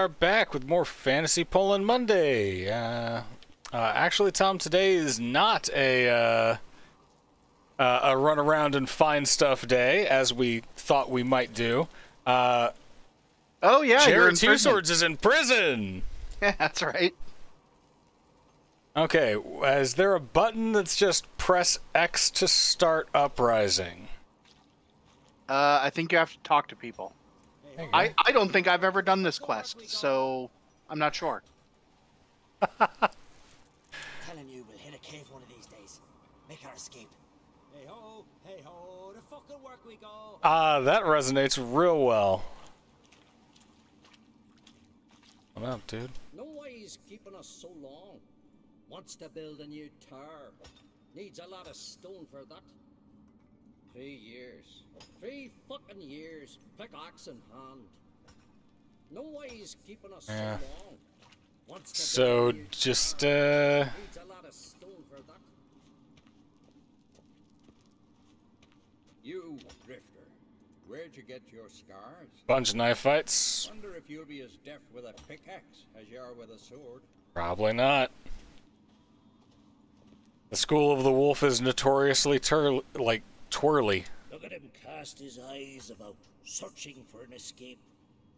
are back with more Fantasy Poland Monday. Actually, Tom, today is not a run around and find stuff day, as we thought we might do. Oh yeah, Jared Two Swords is in prison! Yeah, that's right. Okay, is there a button that's just press X to start uprising? I think you have to talk to people. I don't think I've ever done this quest, so I'm not sure. Telling you, we'll hit a cave one of these days. Make our escape. Hey ho, the fucking work we go. That resonates real well. What up, dude? No way he's keeping us so long. Wants to build a new tower. Needs a lot of stone for that. 3 years. 3 fucking years. Pickaxe in hand. No way he's keeping us so long. Wants to So, build a new just, tower. Needs a lot of stone for that. You, Drifter, where'd you get your scars? bunch of knife fights? Wonder if you'll be as deft with a pickaxe as you are with a sword. Probably not. The School of the Wolf is notoriously twirly. Look at him cast his eyes about, searching for an escape,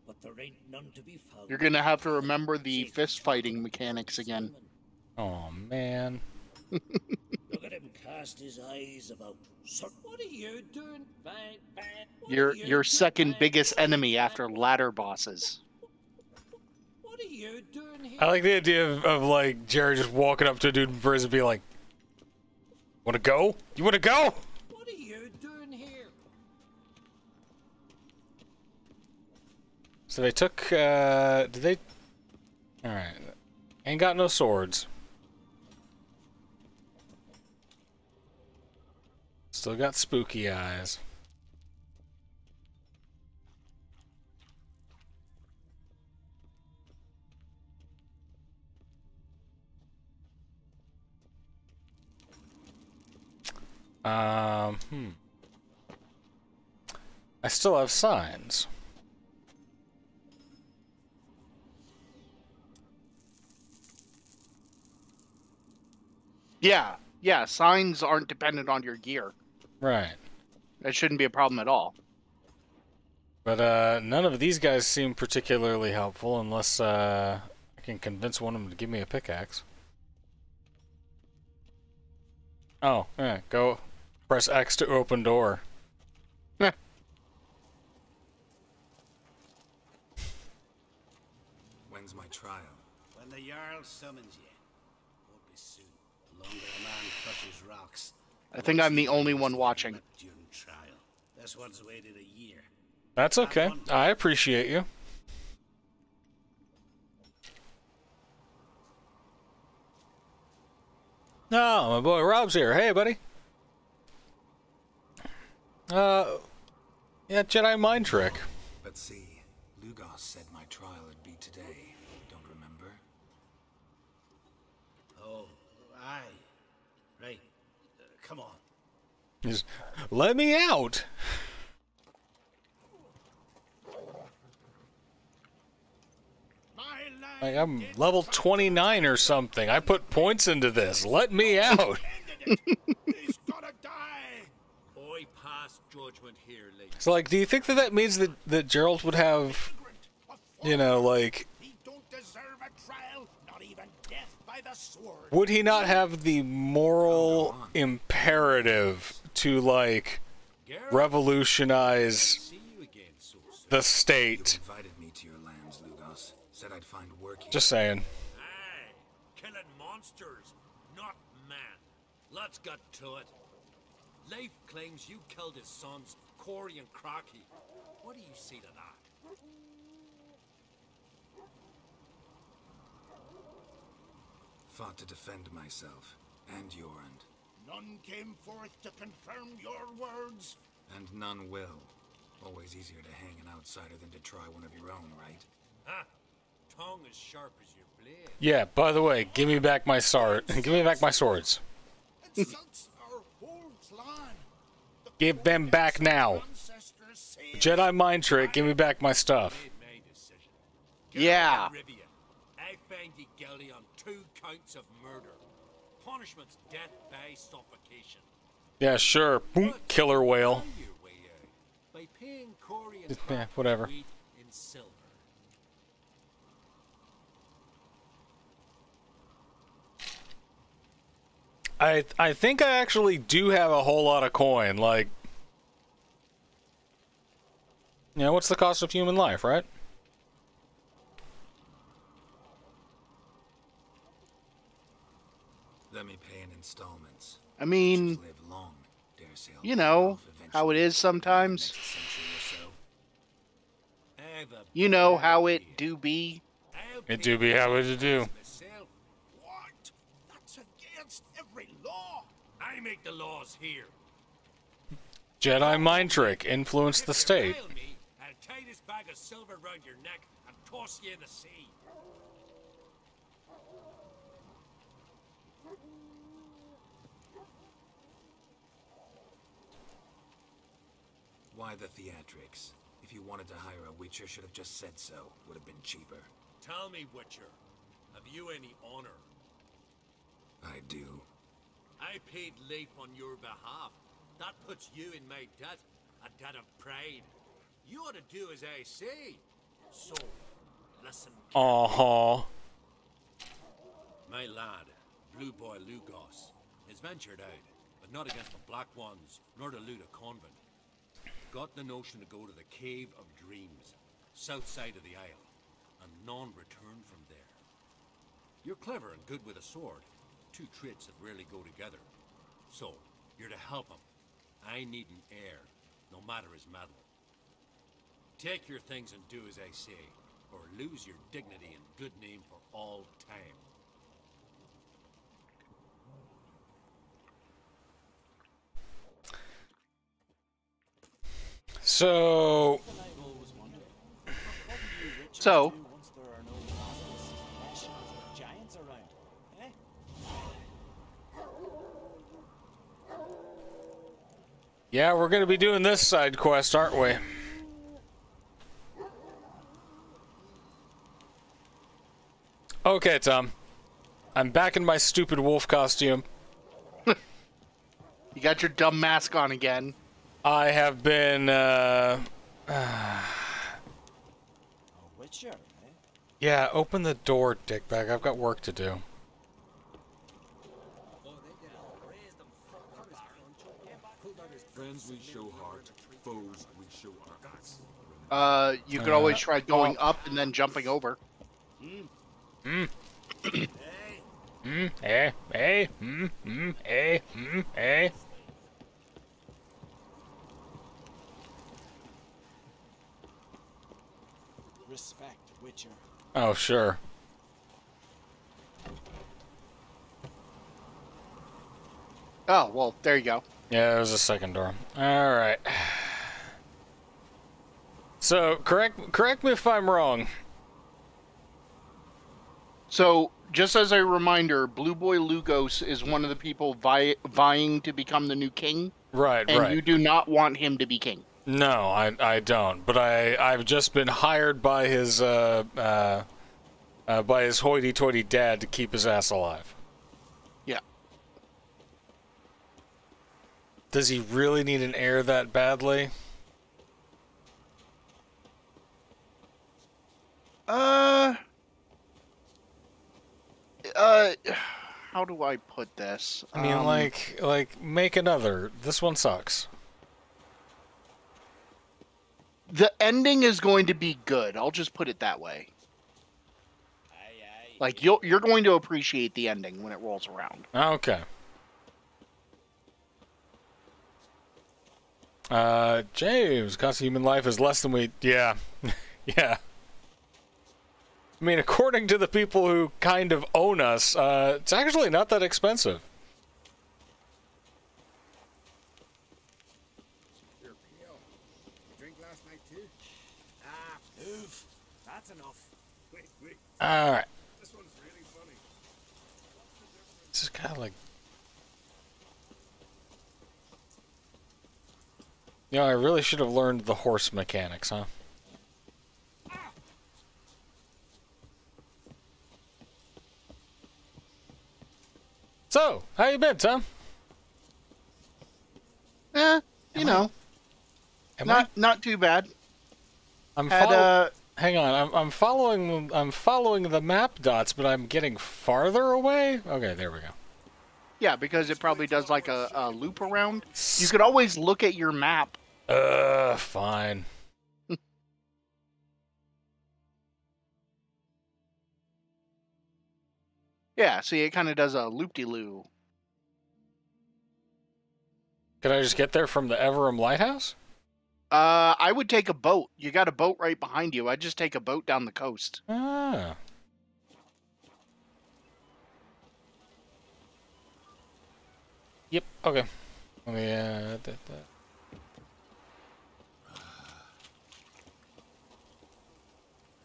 but there ain't none to be found. You're gonna have to remember the fist fighting mechanics again. Oh man. Look at him cast his eyes about. What are you doing? Your second biggest enemy after ladder bosses. What are you doing here? I like the idea of like Jared just walking up to a dude in prison and being like, "Wanna go? You wanna go?" What are you doing here? So they took, did they? Alright. Ain't got no swords. Still got spooky eyes. I still have signs. Yeah, signs aren't dependent on your gear. Right. That shouldn't be a problem at all. But none of these guys seem particularly helpful unless I can convince one of them to give me a pickaxe. Oh, yeah, go press X to open door. When's my trial? When the Jarl summons you. Won't be soon. The longer a man touches rocks. I think I'm the only one watching. During trial. This one's waited a year. That's okay. I appreciate you. Oh, my boy Rob's here. Hey, buddy. Yeah, Jedi mind trick. Let's see. Lugos said my trial would be today. Don't remember? Oh, aye. Right. Come on. Just let me out. Like I'm level 29 or something. I put points into this. Let me out. He's gotta die. Boy, pass judgment here, lady. So, like, do you think that means that Gerald would have, you know, like, He don't deserve a trial, not even death by the sword. would he not have the moral imperative to, like, revolutionize See you again, so soon. the state? Invited me to your lands, Lugos. Said I'd find work here. Just saying. Aye, killing monsters, not man. Let's get to it. Leif claims you killed his sons, Corey and Crocky. What do you say to that? Fought to defend myself and Jorand. None came forth to confirm your words. And none will. Always easier to hang an outsider than to try one of your own, right? Ha! Tongue as sharp as your blade. Yeah, by the way, give me back my sword. Give me back my swords. Insults our whole clan. The Give them back now. ancestors saved Jedi mind trick, give me back my stuff. my decision. Yeah. Rivia, I find you guilty on 2 counts of murder. Punishment's death by suffocation. Yeah, sure. Boom, killer whale. Buy your way out by paying Corey and Yeah, Pat whatever. weight in silver. I think I actually do have a whole lot of coin. Like, you know, what's the cost of human life, right? Let me pay in installments. I mean, Live long, dare say I'll you pay know off how it eventually, is sometimes. next century or so. I've a You know how bad it idea. do be. I'll It pay do be how it the do. tax myself. What? That's against every law. I make the laws here. Jedi mind trick. Influence If the you state. rile me, I'll tie this bag of silver round your neck and toss you in the sea. Why the theatrics? If you wanted to hire a Witcher, should have just said so. Would have been cheaper. Tell me, Witcher, have you any honor? I do. I paid Leif on your behalf. That puts you in my debt, a debt of pride. You ought to do as I say. So, listen. Uh-huh. My lad, Blue Boy Lugos, has ventured out, but not against the Black Ones, nor to loot a convent. Got the notion to go to the Cave of Dreams, south side of the Isle, and none return from there. You're clever and good with a sword, 2 traits that rarely go together. So, you're to help him. I need an heir, no matter his mettle. Take your things and do as I say, or lose your dignity and good name for all time. So, So, yeah, we're gonna be doing this side quest, aren't we? Okay, Tom. I'm back in my stupid wolf costume. you got your dumb mask on again. I have been, Witcher, eh? yeah, open the door, dickbag. I've got work to do. Friends we show heart, foes we show our guts. You could always try going up and then jumping over. Eh, eh. Respect, Witcher. Oh, sure. Oh, well, there you go. Yeah, there was a second door. All right. So, correct me if I'm wrong. So, just as a reminder, Blue Boy Lugos is one of the people vying to become the new king. Right, And right. you do not want him to be king. No, I don't. But I've just been hired by his hoity-toity dad to keep his ass alive. Yeah. Does he really need an heir that badly? How do I put this? I mean, like, make another. This one sucks. The ending is going to be good. I'll just put it that way. Like, you're going to appreciate the ending when it rolls around. Okay. James, cost of human life is less than we... Yeah. Yeah. I mean, according to the people who kind of own us, it's actually not that expensive. You're pale. You drink last night too? Ah, move. That's enough. Wait. Alright. This one's really funny. This is kind of like... You know, I really should have learned the horse mechanics, huh? So, how you been, Tom? You know, not too bad. I'm Had Hang on, I'm following the map dots, but I'm getting farther away. Okay, there we go. yeah, because it probably does like a loop around. You could always look at your map. Fine. Yeah, see, it kind of does a loop-de-loo. Could I just get there from the Everham Lighthouse? I would take a boat. You got a boat right behind you. I'd just take a boat down the coast. Ah. Yep. Okay. Let me that.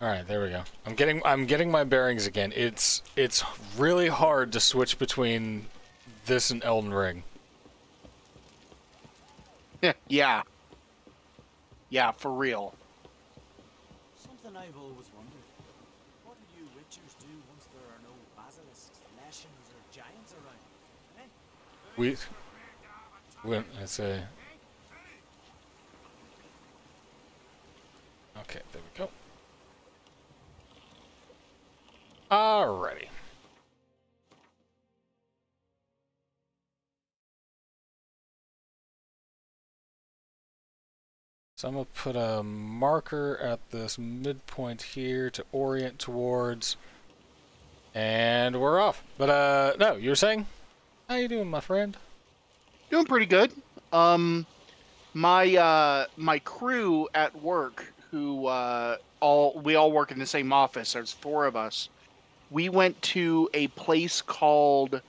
All right, there we go. I'm getting my bearings again. It's really hard to switch between this and Elden Ring. Yeah. Yeah, for real. Something I've always wondered. What do you witchers do once there are no basilisks, leshens, or giants around? I say. Okay, there we go. Alrighty. So I'm going to put a marker at this midpoint here to orient towards. And we're off. But, no, you were saying? How you doing, my friend? Doing pretty good. My crew at work, who we all work in the same office. There's 4 of us. We went to a place called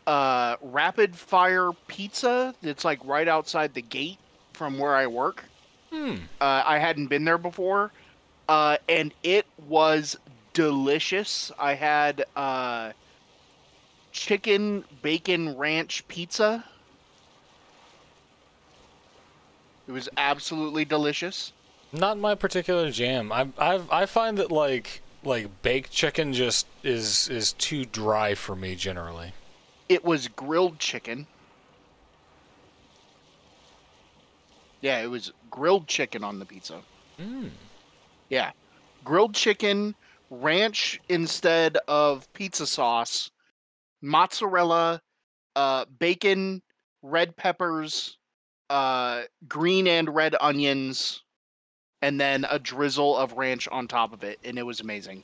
Rapid Fire Pizza. That's like right outside the gate from where I work. I hadn't been there before, and it was delicious. I had chicken bacon ranch pizza. It was absolutely delicious. Not my particular jam. I find that like baked chicken just is too dry for me generally. It was grilled chicken. Yeah, it was grilled chicken on the pizza. Yeah. Grilled chicken, ranch instead of pizza sauce, mozzarella, bacon, red peppers, green and red onions, and then a drizzle of ranch on top of it, and it was amazing.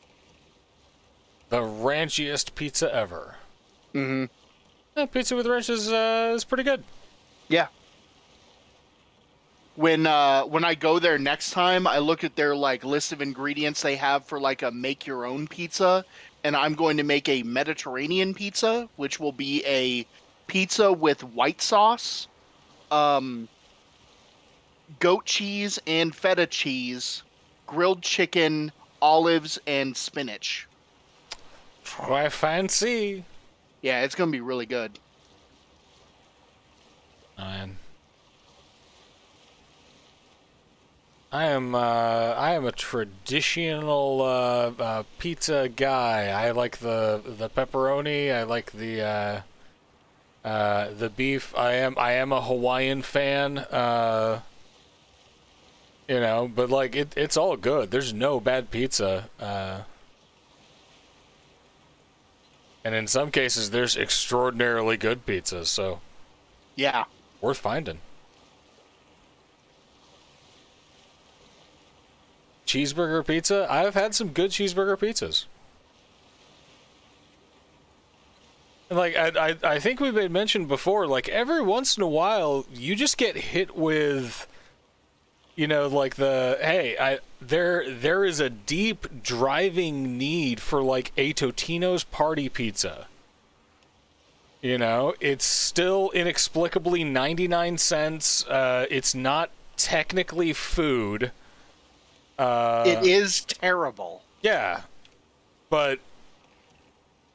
The ranchiest pizza ever. Mm-hmm. Yeah, pizza with ranch is pretty good. Yeah. When I go there next time, I look at their like list of ingredients they have for like a make your own pizza, and I'm going to make a Mediterranean pizza, which will be a pizza with white sauce, goat cheese and feta cheese, grilled chicken, olives, and spinach. Quite fancy. Yeah, it's gonna be really good. Man. I am a traditional pizza guy. I like the pepperoni. I like the beef. I am a Hawaiian fan. You know, but like it's all good. There's no bad pizza. And in some cases, there's extraordinarily good pizzas. So Yeah. worth finding. Cheeseburger pizza? I've had some good cheeseburger pizzas. And like I think we've made mention before, like every once in a while you just get hit with, you know, like there is a deep driving need for like a Totino's party pizza. You know, it's still inexplicably 99 cents. It's not technically food. It is terrible. Yeah, but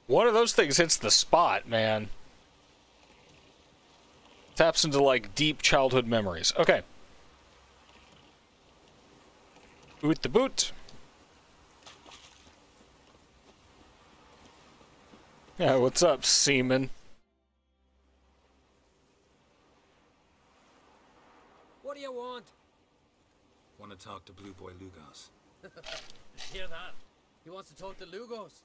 one of those things hits the spot, man. Taps into, like, deep childhood memories. Okay. Boot the boot. Yeah, what's up, seaman? want to talk to Blue Boy Lugos. Hear that? He wants to talk to Lugos.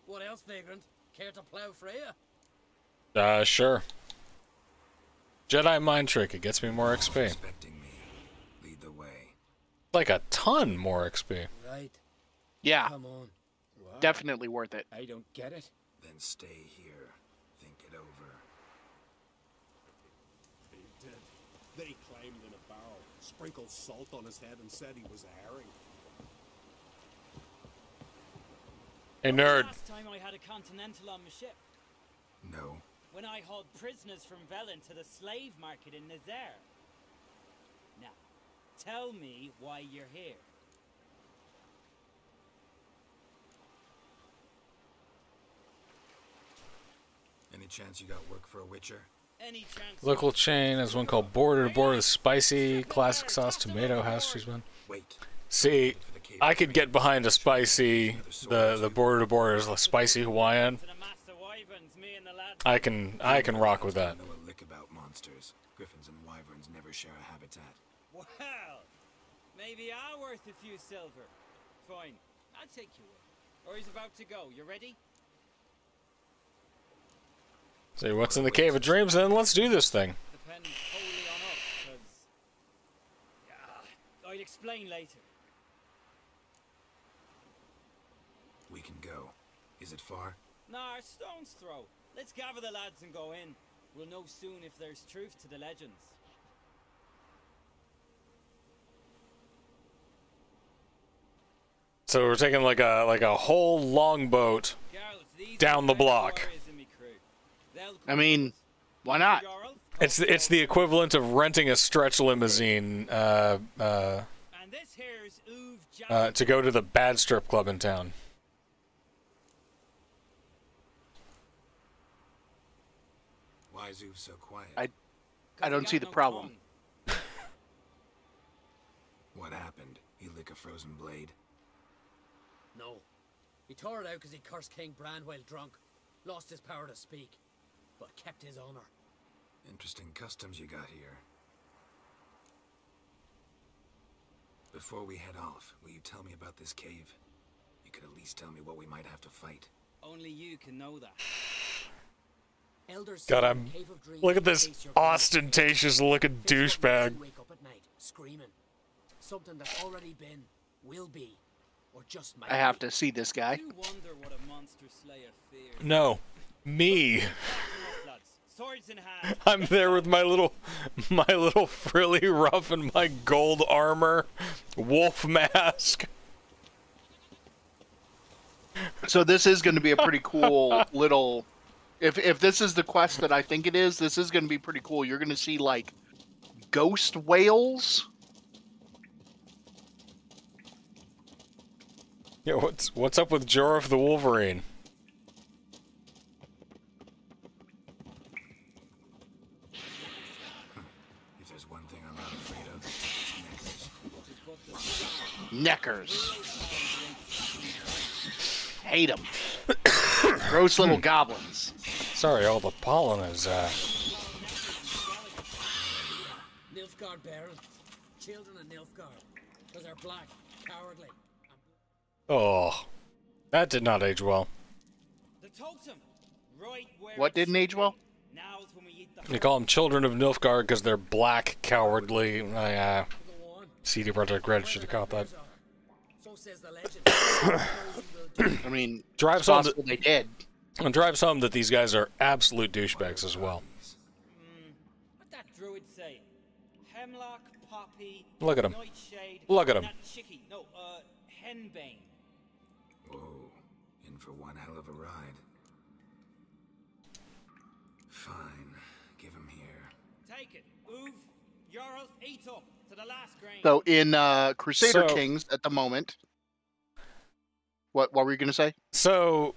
What else, Vagrant? Care to plow Freya? Sure. Jedi mind trick. It gets me more XP. Expecting me. Lead the way. Like a ton more XP. Right. Yeah, Come on. What? definitely worth it. I don't get it. Then stay here. Think it over. He did. Then he climbed in a barrel, sprinkled salt on his head, and said he was a herring. Hey, nerd. Last time I had a Continental on my ship, No. when I hauled prisoners from Velen to the slave market in Nazaire. Now, tell me why you're here. Any chance you got work for a Witcher? Any chance? Local chain has one called Border to Border, spicy, classic sauce, tomato, house cheese bun. Wait. See, I could get behind a spicy, the Border to Border is a spicy Hawaiian. To the master wyverns, me and the lads. I can rock with that. Know a lick about monsters. Griffins and wyverns never share a habitat. Well, maybe I'm worth a few silver. Fine, I'll take you in. Or he's about to go. You ready? See what's in the Cave of Dreams, then let's do this thing. Depends wholly on us, because... I'll explain later. We can go. Is it far? Nah, stone's throw. Let's gather the lads and go in. We'll know soon if there's truth to the legends. So we're taking like a whole longboat Girls, these down the are block. warriors in me crew. They'll I mean, why not? Jarl, It's the equivalent of renting a stretch limousine and this here's Uv to go to the bad strip club in town. Why is Uv so quiet? I don't see the problem. What happened? He lick a frozen blade? No. He tore it out because he cursed King Bran while drunk. Lost his power to speak. But kept his honor. Interesting customs you got here. Before we head off, will you tell me about this cave? You could at least tell me what we might have to fight. Only you can know that. Elders God, say I'm. the Cave of Dreams Look at this face your past. ostentatious looking Face what makes douchebag. you wake up at night, screaming. Something that's already been, will be, or just might I have be. to see this guy. You wonder what a monster slayer fears. No, me. Come up, lads. Swords in hand. I'm there with my little frilly ruff and my gold armor, wolf mask. So this is going to be a pretty cool little. If this is the quest that I think it is, this is going to be pretty cool. You're going to see like ghost whales. Yeah, what's up with Jorah the Wolverine? If there's one thing I'm not afraid of, it's Neckers. Hate them. Gross little goblins. Sorry, all the pollen is Nilfgaard Baron. Children of Nilfgaard. Because they're black, cowardly. Oh, that did not age well. The totem. Right where What it's didn't age well? Now's when we eat the They call them children of Nilfgaard because they're black, cowardly. Go on. CD Projekt Red should have caught that. So says the legend. I mean, Drives it's home possible they did. and drives home that these guys are absolute douchebags as well. What that druid say? Hemlock, poppy, Look at 'em. nightshade. Look at 'em. Not chicky. No, henbane. Whoa, in for one hell of a ride. Fine, give him here. Take it. Oof. Jarl, eat up to the last grain. So in Crusader So- Kings at the moment. What were you going to say? So,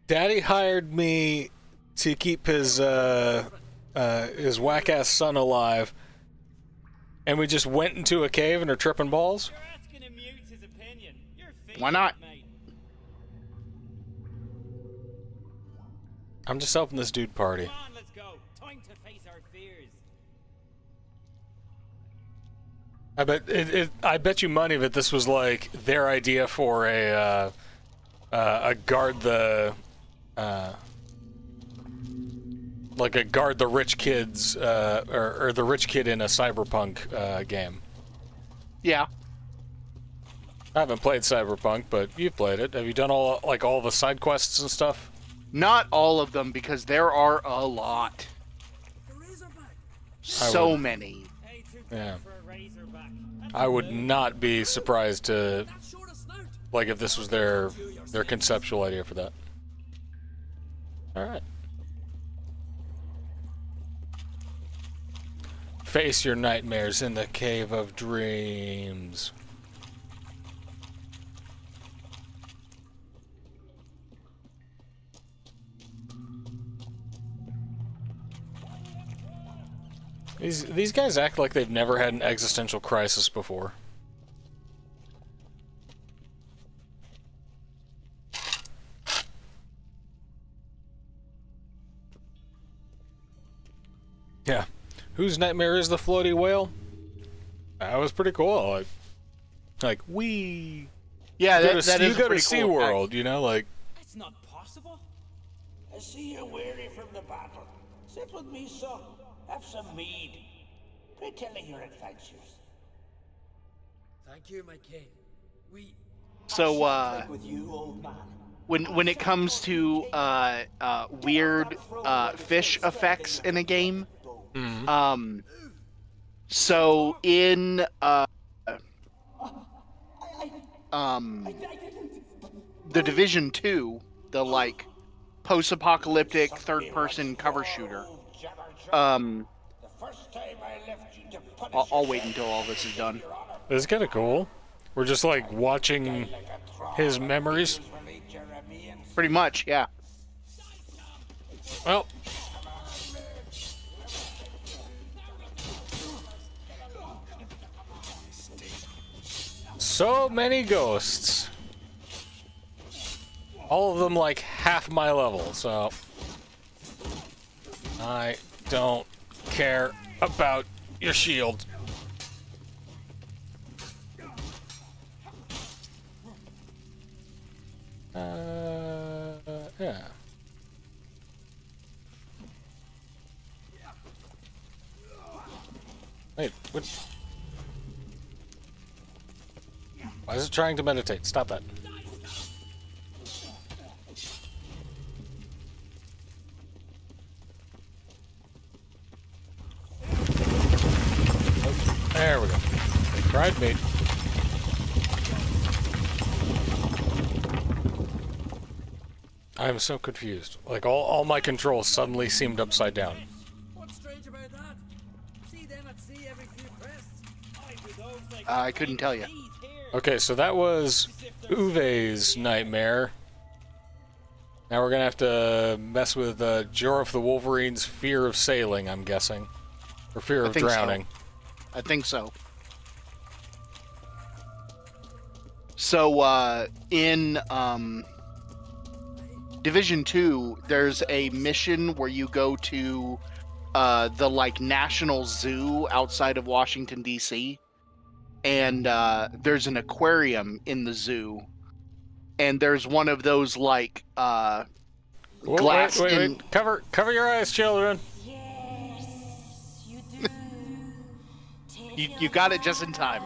Daddy hired me to keep his whack-ass son alive, and we just went into a cave and are tripping balls? You're asking him mute his opinion. You're Why not? mate. I'm just helping this dude party. Come on, let's go. Time to face our fears. I bet you money that this was like their idea for a guard the like a guard the rich kids or the rich kid in a cyberpunk game. Yeah. I haven't played Cyberpunk, but you've played it. Have you done all the side quests and stuff? Not all of them, because there are a lot. So many. Yeah. I would not be surprised to, like, if this was their conceptual idea for that. All right. Face your nightmares in the cave of dreams. These guys act like they've never had an existential crisis before. Yeah. Whose nightmare is the floaty whale? That was pretty cool. Like we. Yeah, that is you go to pretty cool SeaWorld, you know, like. It's not possible. I see you're weary from the battle. Sit with me, son. Have some mead. Pray tell me your adventures. Thank you, my king. We... So, With you, old man. when it comes to weird fish effects in a game, so in the Division 2, the like post-apocalyptic third-person cover shooter, I'll wait until all this is done. This is kind of cool. We're just like watching his memories. Pretty much, yeah. Well. So many ghosts. All of them like half my level, so I don't care about your shield. Yeah. Wait, what? Why is it trying to meditate? Stop that. There we go. Fried meat. I'm so confused. Like all my controls suddenly seemed upside down. What's strange about that? See them at sea every few crests. I couldn't tell you. Okay, so that was Uwe's nightmare. Now we're gonna have to mess with Jorah the Wolverine's fear of sailing, I'm guessing. Or fear of drowning. I think so. So, in, Division 2, there's a mission where you go to, the, like, National Zoo outside of Washington, D.C., and, there's an aquarium in the zoo, and there's one of those, like, glass... Wait. Cover your eyes, children! Yes, you do. You got it just in time.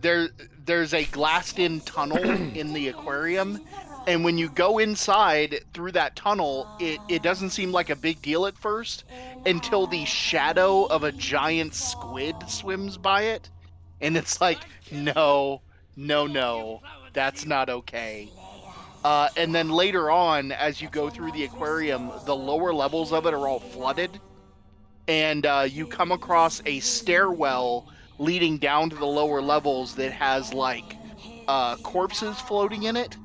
There's a glassed-in tunnel in the aquarium, and when you go inside through that tunnel, it doesn't seem like a big deal at first until the shadow of a giant squid swims by it, and it's like, no, that's not okay. And then later on, as you go through the aquarium, the lower levels of it are all flooded, and you come across a stairwell leading down to the lower levels that has like corpses floating in it.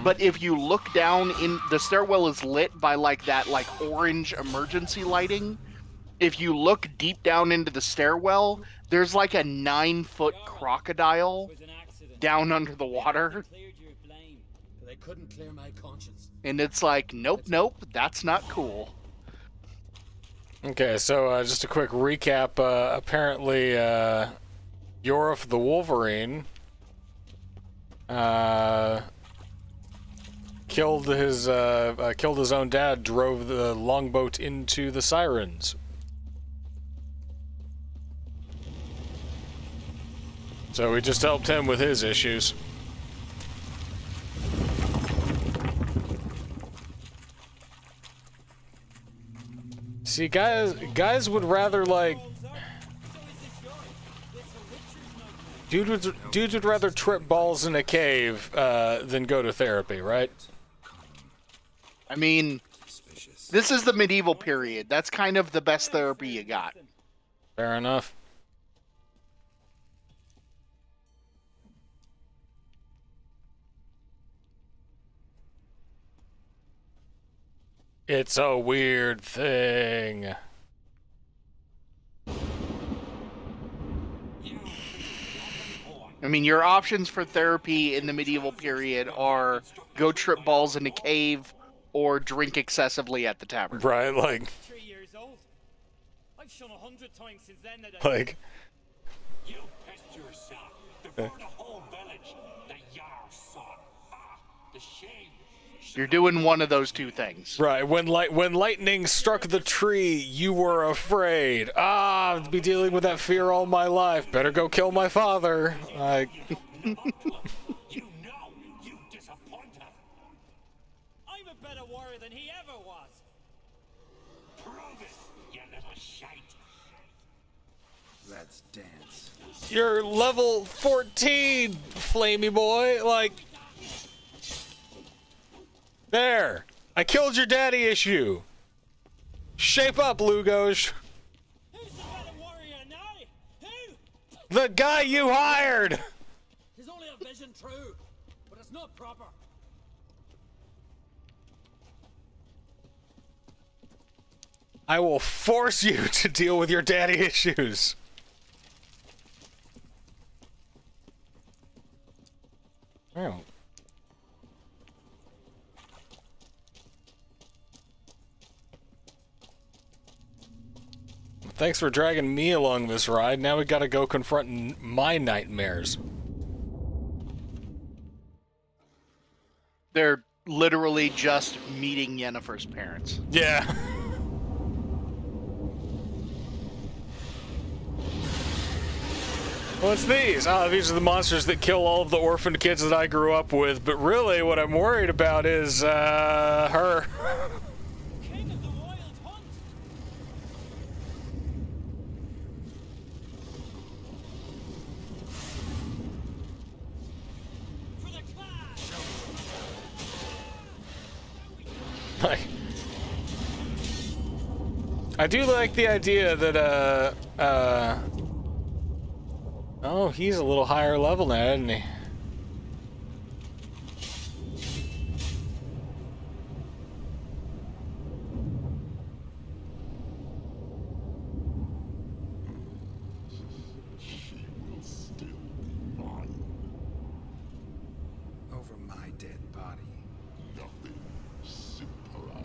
But if you look down, in the stairwell is lit by like that like orange emergency lighting. If you look deep down into the stairwell, there's like a 9-foot crocodile down under the water. They couldn't clear my conscience. And it's like, nope, that's not cool. Okay, so just a quick recap. Apparently, Yorif the Wolverine killed his own dad, drove the longboat into the Sirens. So we just helped him with his issues. See, guys would rather, like, dudes would rather trip balls in a cave than go to therapy, right? I mean, this is the medieval period. That's kind of the best therapy you got. Fair enough. It's a weird thing. I mean, your options for therapy in the medieval period are go trip balls in a cave or drink excessively at the tavern. Right, like... 3 years old. I've shone 100 times since then that like... You pissed yourself before the whole village. The Jarl's son. Ah, the shame. You're doing one of those two things. Right, when lightning struck the tree, you were afraid. Ah, I'll be dealing with that fear all my life. Better go kill my father. Like... You know, you disappoint him. I'm a better warrior than he ever was. Prove it, you little shite. Let's dance. You're level 14, flamey boy. Like... There! I killed your daddy issue! Shape up, Lugos! Who's the better warrior now? Who? The guy you hired! He's only a vision true, but it's not proper. I will force you to deal with your daddy issues. Oh. Thanks for dragging me along this ride. Now we gotta go confront my nightmares. They're literally just meeting Yennefer's parents. Yeah. What's these? Oh, these are the monsters that kill all of the orphaned kids that I grew up with. But really, what I'm worried about is, her. King of the wild hunt. For the clash. Like, I do like the idea that, oh, he's a little higher level now, isn't he? Over my dead body. Nothing simpler.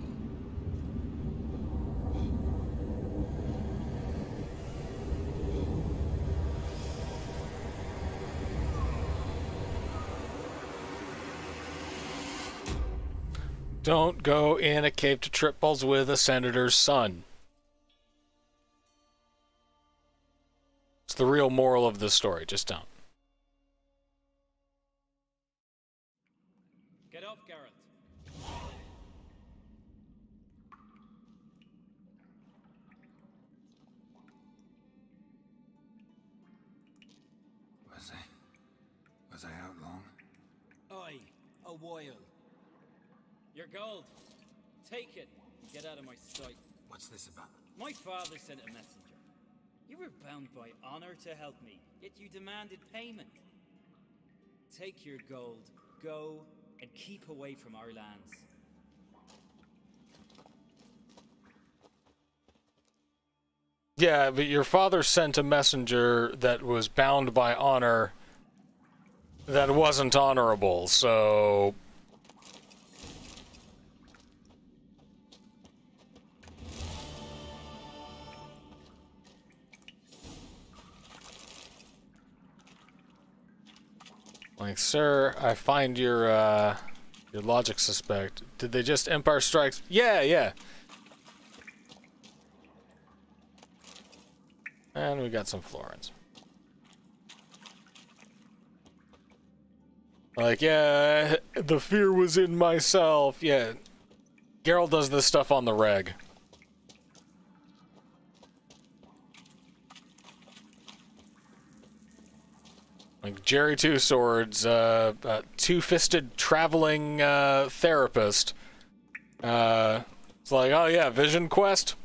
Don't go in a cave to trip balls with a senator's son. It's the real moral of this story. Just don't. Get up, Garrett. Was I out long? Aye, a while. Your gold. Take it. Get out of my sight. What's this about? My father sent a messenger. You were bound by honor to help me, yet you demanded payment. Take your gold, go, and keep away from our lands. Yeah, but your father sent a messenger that was bound by honor that wasn't honorable, so... Like, sir, I find your logic suspect. Did they just Empire Strikes? Yeah, yeah. And we got some florins. Like, yeah, the fear was in myself. Yeah. Geralt does this stuff on the reg. Like Jerry Two Swords, two-fisted traveling therapist. It's like, oh yeah, Vision Quest.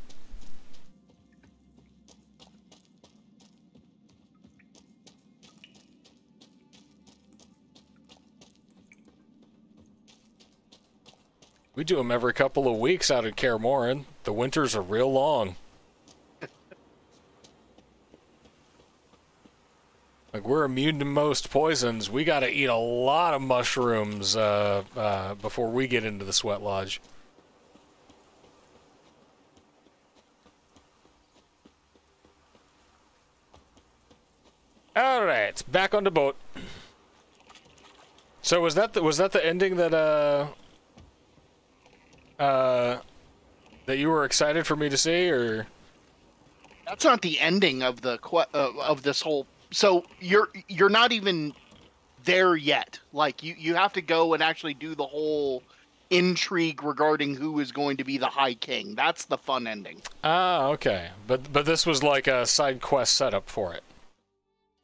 We do them every couple of weeks out at Kaer Morhen. The winters are real long. Like, we're immune to most poisons. We gotta eat a lot of mushrooms before we get into the Sweat Lodge. All right, back on the boat. So was that the ending that that you were excited for me to see, or? That's not the ending of the of this whole. So you're not even there yet. Like you have to go and actually do the whole intrigue regarding who is going to be the High King. That's the fun ending. Ah, okay. But this was like a side quest setup for it.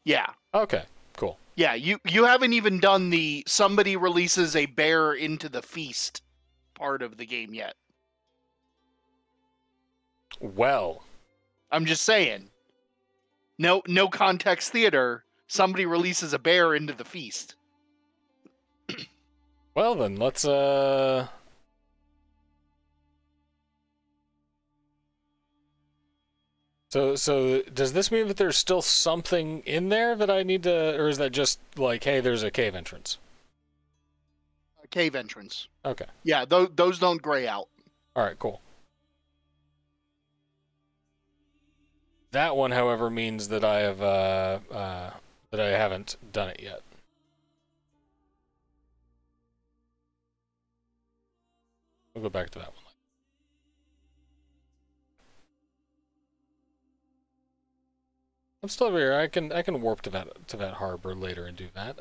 Yeah. Okay. Cool. Yeah, you haven't even done the somebody releases a bear into the feast part of the game yet. Well, I'm just saying. No context theater. Somebody releases a bear into the feast. Well then, let's So does this mean that there's still something in there that I need to, or is that just like, hey, there's a cave entrance? A cave entrance. Okay. Yeah, those don't gray out. All right, cool. That one, however, means that I have that I haven't done it yet. We'll go back to that one. I'm still over here. I can warp to that harbor later and do that.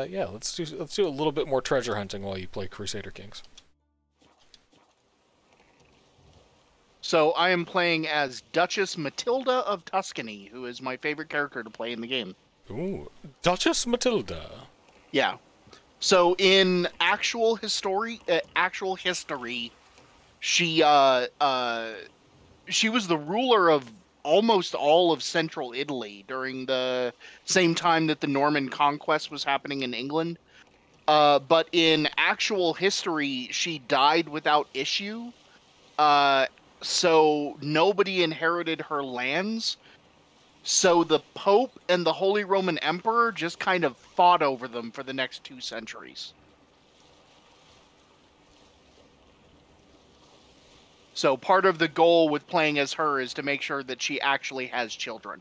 Yeah, let's do a little bit more treasure hunting while you play Crusader Kings. So I am playing as Duchess Matilda of Tuscany, who is my favorite character to play in the game. Ooh, Duchess Matilda. Yeah. So in actual history, she was the ruler of almost all of central Italy during the same time that the Norman conquest was happening in England. But in actual history, she died without issue. So nobody inherited her lands. So the Pope and the Holy Roman Emperor just kind of fought over them for the next 2 centuries. So part of the goal with playing as her is to make sure that she actually has children.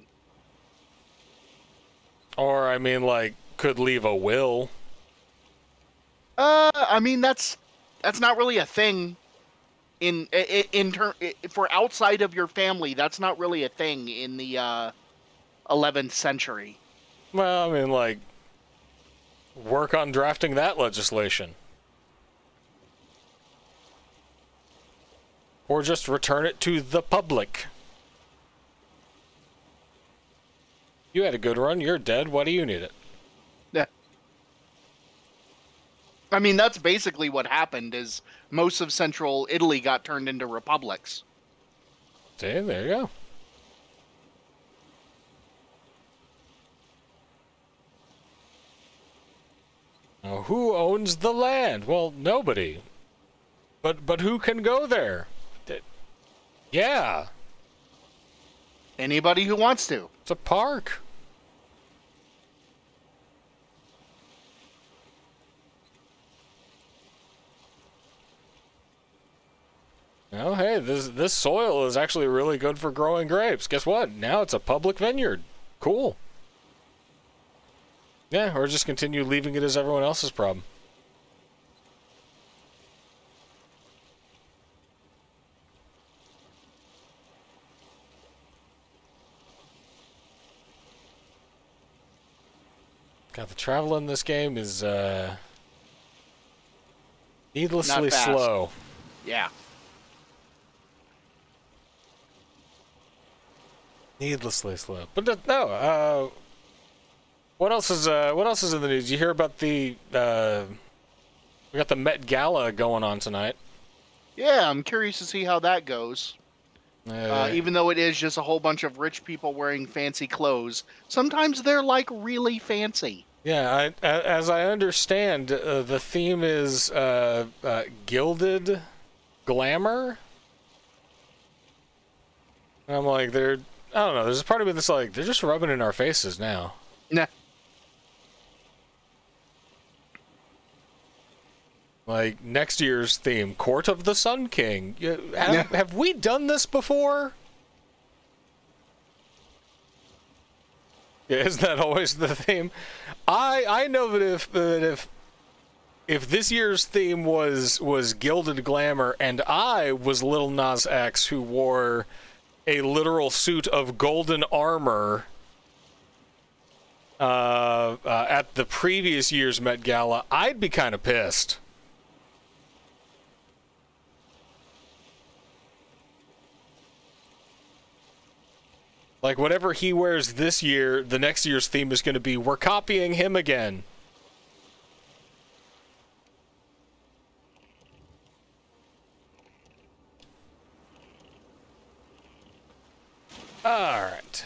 Or, I mean, like, could leave a will. I mean, that's not really a thing. For outside of your family, that's not really a thing in the 11th century. Well, I mean, like, work on drafting that legislation. Or just return it to the public. You had a good run, you're dead, why do you need it? Yeah. I mean, that's basically what happened, is most of central Italy got turned into republics. See, there you go. Now, who owns the land? Well, nobody. But who can go there? Yeah. Anybody who wants to. It's a park. Oh, hey, this soil is actually really good for growing grapes. Guess what? Now it's a public vineyard. Cool. Yeah, or just continue leaving it as everyone else's problem. God, the travel in this game is needlessly slow. Yeah. Needlessly slow. But no, what else is in the news? You hear about the we got the Met Gala going on tonight. Yeah, I'm curious to see how that goes. Even though it is just a whole bunch of rich people wearing fancy clothes, sometimes they're like really fancy. Yeah, as I understand, the theme is gilded glamour. And I'm like, I don't know. There's a part of me that's like, they're just rubbing it in our faces now. Nah. Like, next year's theme, Court of the Sun King. Have we done this before? Yeah, isn't that always the theme? I know that if this year's theme was gilded glamour, and I was Lil Nas X who wore a literal suit of golden armor at the previous year's Met Gala, I'd be kind of pissed. Like, whatever he wears this year, the next year's theme is going to be, we're copying him again. All right.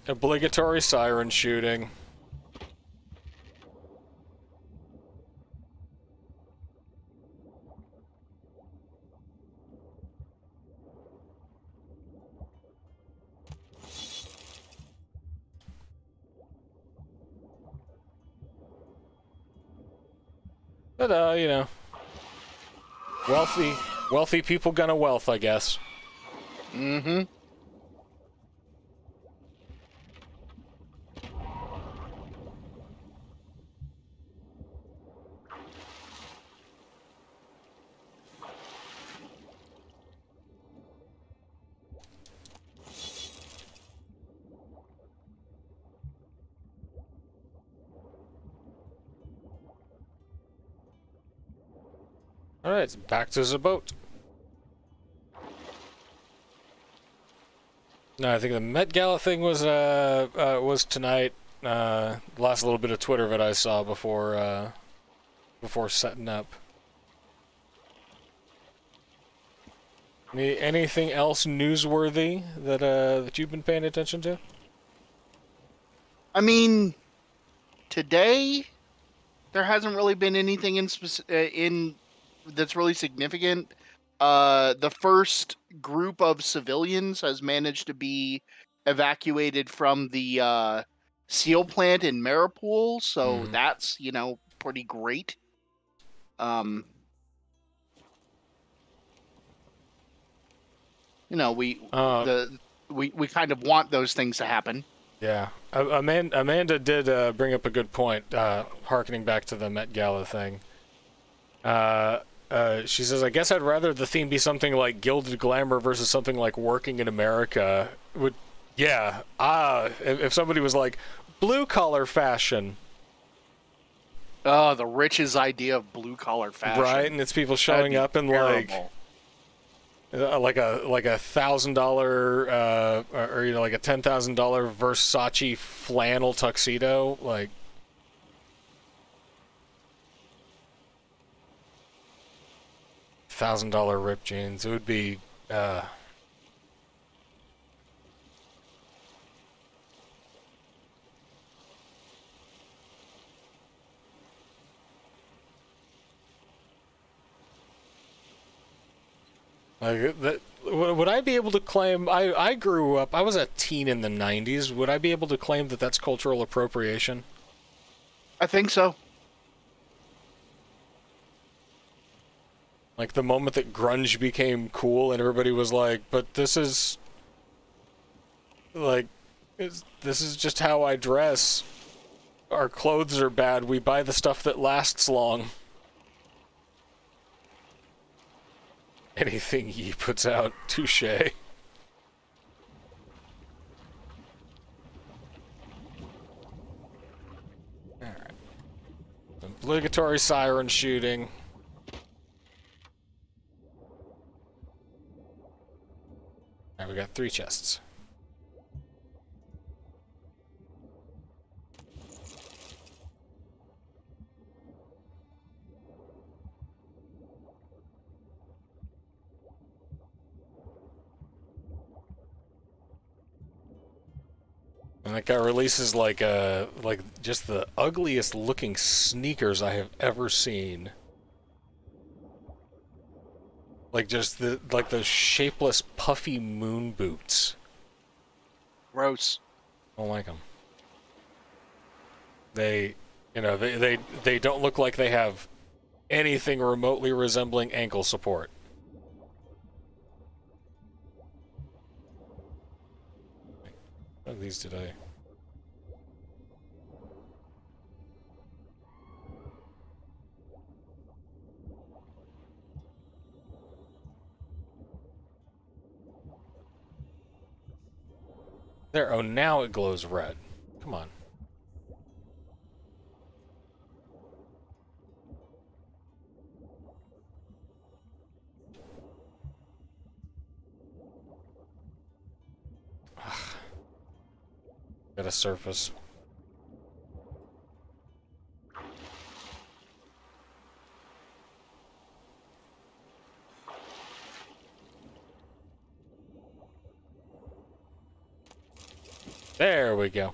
Obligatory siren shooting. But, you know, wealthy people gonna wealth, I guess. Mm-hmm. Alright, back to the boat. No, I think the Met Gala thing was tonight. Last little bit of Twitter that I saw before setting up. Anything else newsworthy that you've been paying attention to? I mean, today there hasn't really been anything in that's really significant. The first group of civilians has managed to be evacuated from the seal plant in Maripool, so that's, you know, pretty great. You know, we kind of want those things to happen. Yeah, Amanda did bring up a good point, harkening back to the Met Gala thing. She says, I guess I'd rather the theme be something like Gilded Glamour versus something like Working in America. If somebody was like, blue-collar fashion. Oh, the rich's idea of blue-collar fashion. Right, and it's people showing up in terrible. like a $1,000 or you know, like a $10,000 Versace flannel tuxedo, like. $1,000 ripped jeans. It would be like that. Would I be able to claim? I grew up. I was a teen in the '90s. Would I be able to claim that that's cultural appropriation? I think so. Like, the moment that grunge became cool and everybody was like, but this is... Like, this is just how I dress. Our clothes are bad. We buy the stuff that lasts long. Anything he puts out, touche. Alright. Obligatory siren shooting. Alright, we got 3 chests. And that guy releases like just the ugliest looking sneakers I have ever seen. Like just those shapeless puffy moon boots. Gross. I don't like them. They, you know, they don't look like they have anything remotely resembling ankle support. What of these did I... There, oh, now it glows red. Come on. Got a surface. There we go.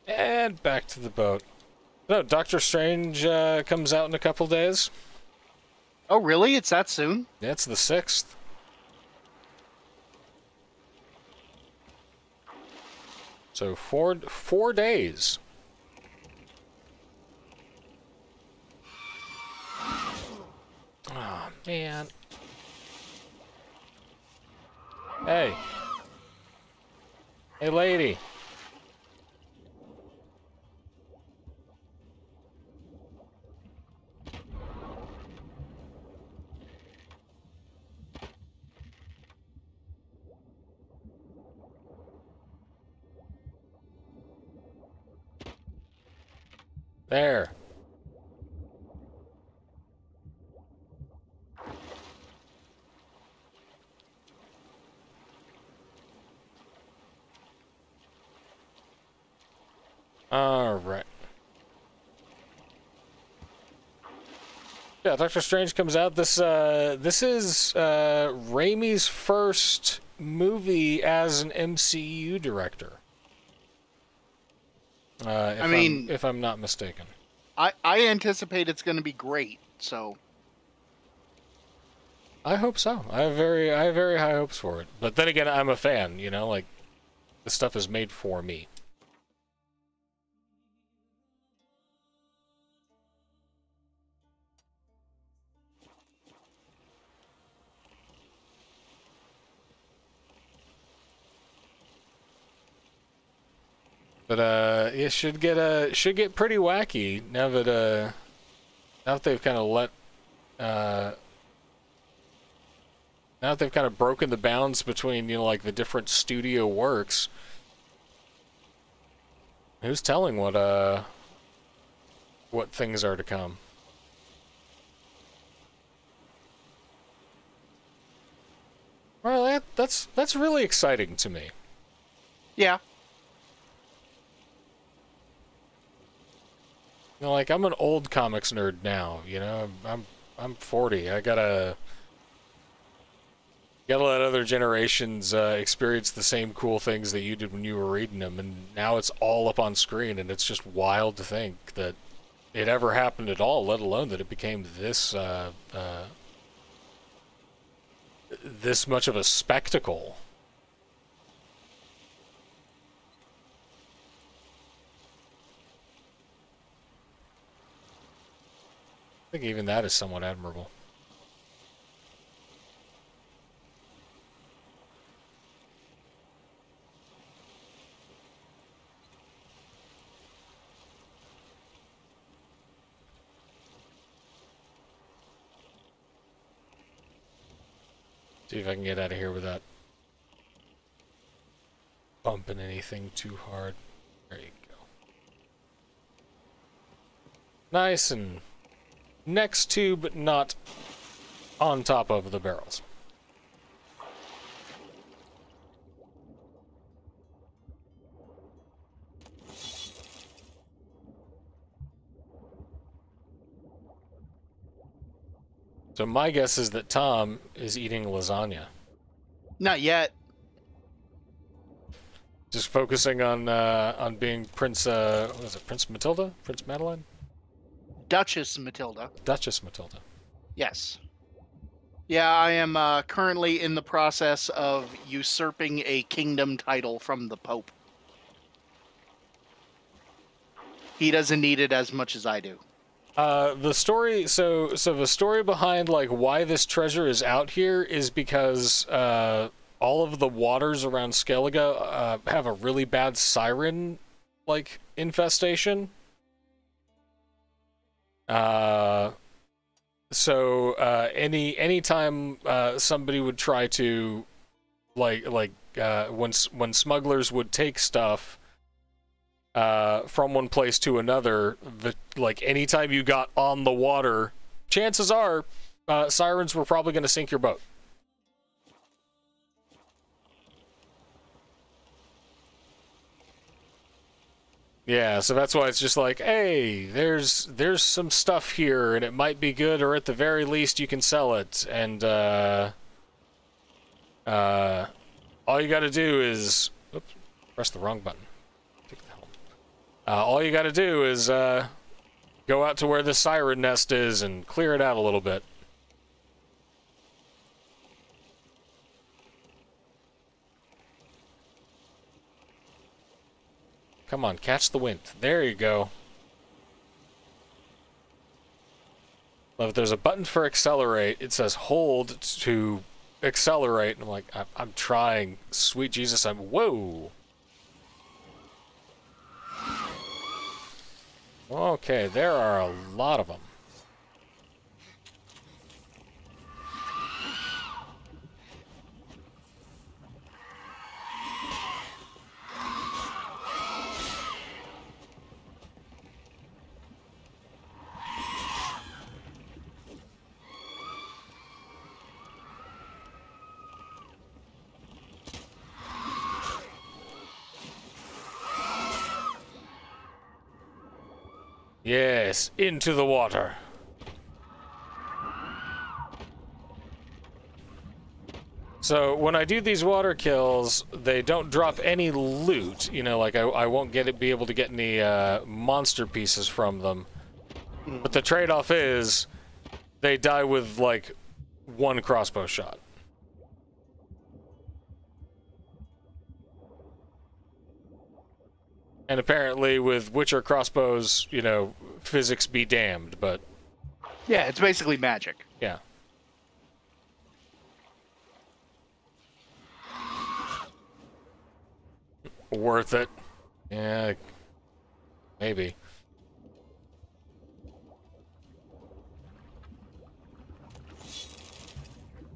And back to the boat. No, Doctor Strange comes out in a couple days. Oh, really? It's that soon? Yeah, it's the 6th. So 4 days. Oh, man. Hey. Hey, lady. There. All right. Yeah, Doctor Strange comes out. This is Raimi's first movie as an MCU director. If I'm not mistaken. I anticipate it's going to be great. So. I hope so. I have very high hopes for it. But then again, I'm a fan. You know, like this stuff is made for me. But it should get pretty wacky now that they've kind of now that they've kind of broken the bounds between, you know, like the different studio works. Who's telling what things are to come? Well, that's really exciting to me. Yeah. You know, like I'm an old comics nerd now. You know, I'm 40. I gotta let other generations experience the same cool things that you did when you were reading them, and now it's all up on screen, and it's just wild to think that it ever happened at all, let alone that it became this this much of a spectacle. think even that is somewhat admirable. See if I can get out of here without bumping anything too hard. There you go. Nice and next to, but not on top of the barrels. So my guess is that Tom is eating lasagna. Not yet. Just focusing on being Prince, what was it, Prince Matilda? Prince Madeline? Duchess Matilda. Duchess Matilda. Yes. Yeah, I am currently in the process of usurping a kingdom title from the Pope. He doesn't need it as much as I do. The story, so the story behind like why this treasure is out here is because all of the waters around Skellige have a really bad siren like infestation. Anytime somebody would try to when smugglers would take stuff from one place to another, anytime you got on the water, chances are sirens were probably going to sink your boat. Yeah, so that's why it's just like, hey, there's some stuff here, and it might be good, or at the very least you can sell it, and all you got to do is, oops, press the wrong button. All you got to do is go out to where the siren nest is and clear it out a little bit. Come on, catch the wind. There you go. Well, if there's a button for accelerate, it says hold to accelerate. And I'm like, I'm trying. Sweet Jesus, whoa. Okay, there are a lot of them. Yes, into the water. So when I do these water kills, they don't drop any loot. You know, like I won't be able to get any monster pieces from them. But the trade-off is they die with like one crossbow shot. And apparently with Witcher crossbows, you know, physics be damned, but... Yeah, it's basically magic. Yeah. Worth it. Yeah, maybe.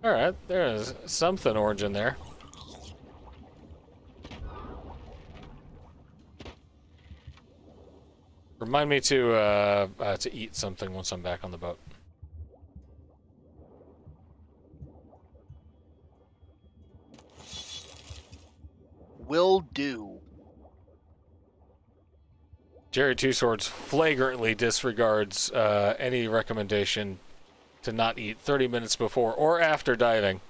Alright, there's something orange in there. Remind me to eat something once I'm back on the boat. Will do. Jerry Two Swords flagrantly disregards any recommendation to not eat 30 minutes before or after diving.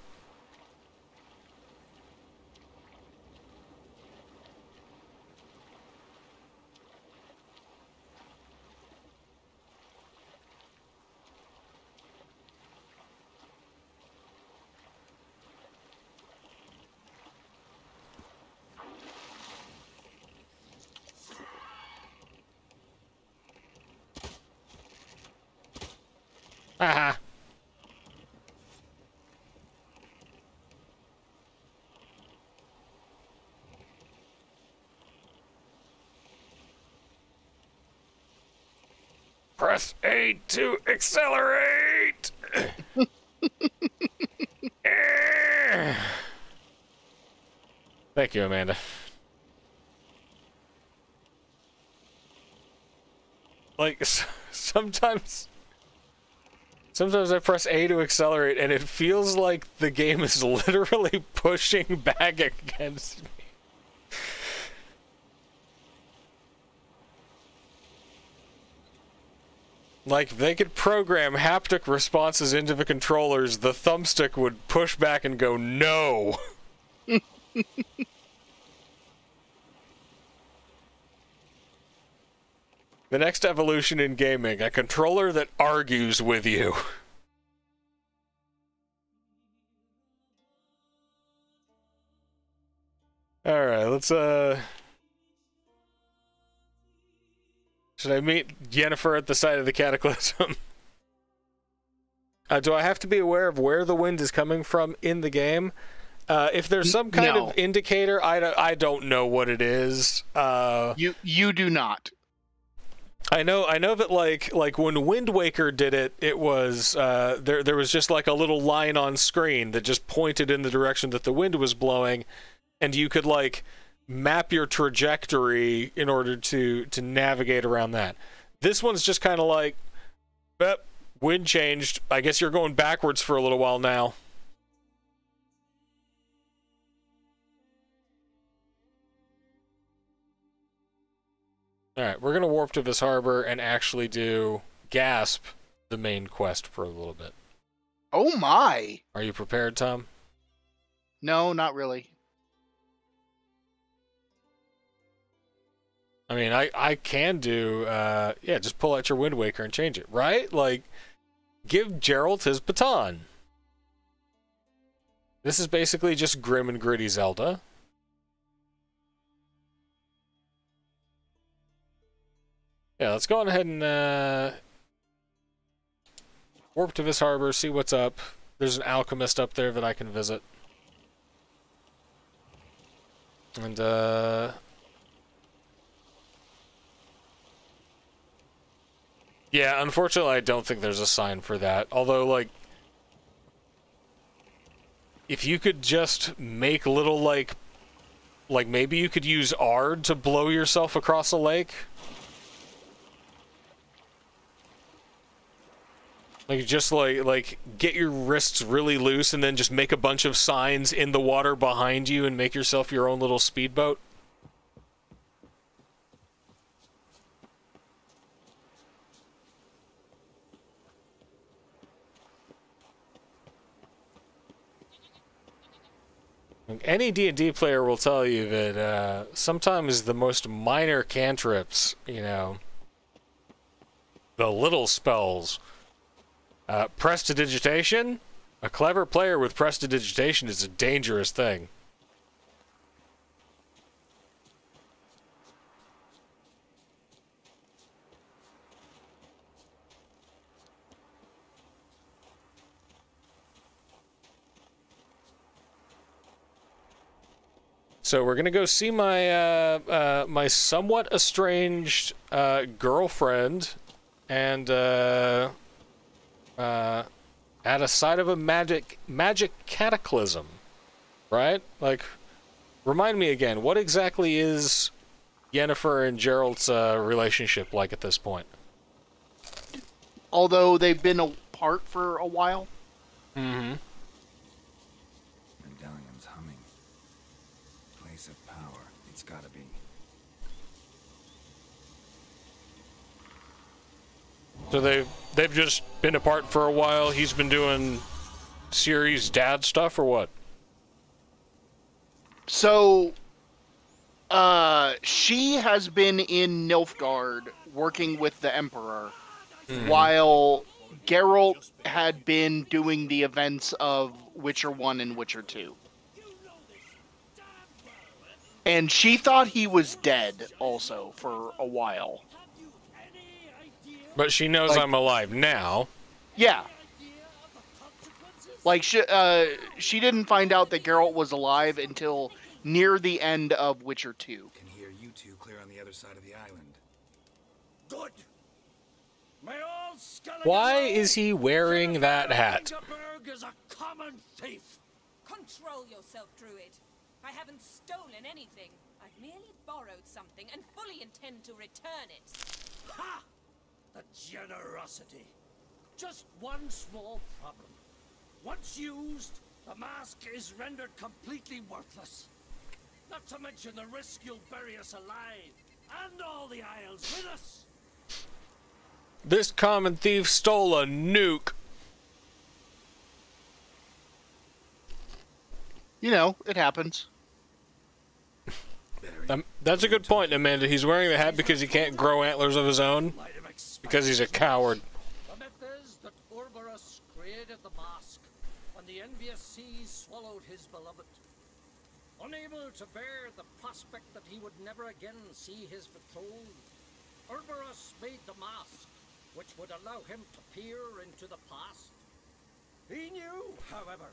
Haha. Press A to accelerate! Thank you, Amanda. Like, sometimes I press A to accelerate, and it feels like the game is literally pushing back against me. Like, if they could program haptic responses into the controllers, the thumbstick would push back and go, no! The next evolution in gaming, a controller that argues with you. Alright, let's, should I meet Yennefer at the site of the Cataclysm? Do I have to be aware of where the wind is coming from in the game? If there's some kind of indicator, I don't know what it is. You do not. I know that like when Wind Waker did it, it was there was just like a little line on screen that just pointed in the direction that the wind was blowing, and you could like map your trajectory in order to navigate around that. This one's just kind of like, wind changed. I guess you're going backwards for a little while now. Alright, we're going to warp to this harbor and actually do Gasp, the main quest, for a little bit. Oh my! Are you prepared, Tom? No, not really. I mean, I can do, yeah, just pull out your Wind Waker and change it, right? Like, give Geralt his baton. This is basically just grim and gritty Zelda. Yeah, let's go on ahead and warp to this harbor, see what's up. There's an alchemist up there that I can visit. And, yeah, unfortunately, I don't think there's a sign for that. Although, like, if you could just make little, like maybe you could use Ard to blow yourself across a lake. Like, just like get your wrists really loose and then just make a bunch of signs in the water behind you and make yourself your own little speedboat. Any D&D player will tell you that sometimes the most minor cantrips, you know, the little spells, prestidigitation, a clever player with prestidigitation is a dangerous thing. So we're gonna go see my my somewhat estranged girlfriend, and at a site of a magic cataclysm, right? Like, remind me again, what exactly is Yennefer and Geralt's relationship like at this point? Although they've been apart for a while. Mm-hmm. Medallion's humming. Place of power. It's gotta be. So they've just been apart for a while. He's been doing Ciri's dad stuff, or what? So, she has been in Nilfgaard working with the Emperor, while Geralt had been doing the events of Witcher 1 and Witcher 2. And she thought he was dead also for a while. But she knows I'm alive now. Yeah. Like, she didn't find out that Geralt was alive until near the end of Witcher 2. Can hear you two clear on the other side of the island. Good. May all Skellige Why know is he wearing that hat? Hindenburg is a common thief. Control yourself, Druid. I haven't stolen anything. I've merely borrowed something and fully intend to return it. Ha! The generosity. Just one small problem. Once used, the mask is rendered completely worthless. Not to mention the risk you'll bury us alive, and all the Isles with us. This common thief stole a nuke. You know, it happens. That's a good point, Amanda. He's wearing the hat because he can't grow antlers of his own. Because he's a coward. The myth is that Ouroboros created the mask when the envious seas swallowed his beloved. Unable to bear the prospect that he would never again see his betrothed, Ouroboros made the mask, which would allow him to peer into the past. He knew, however,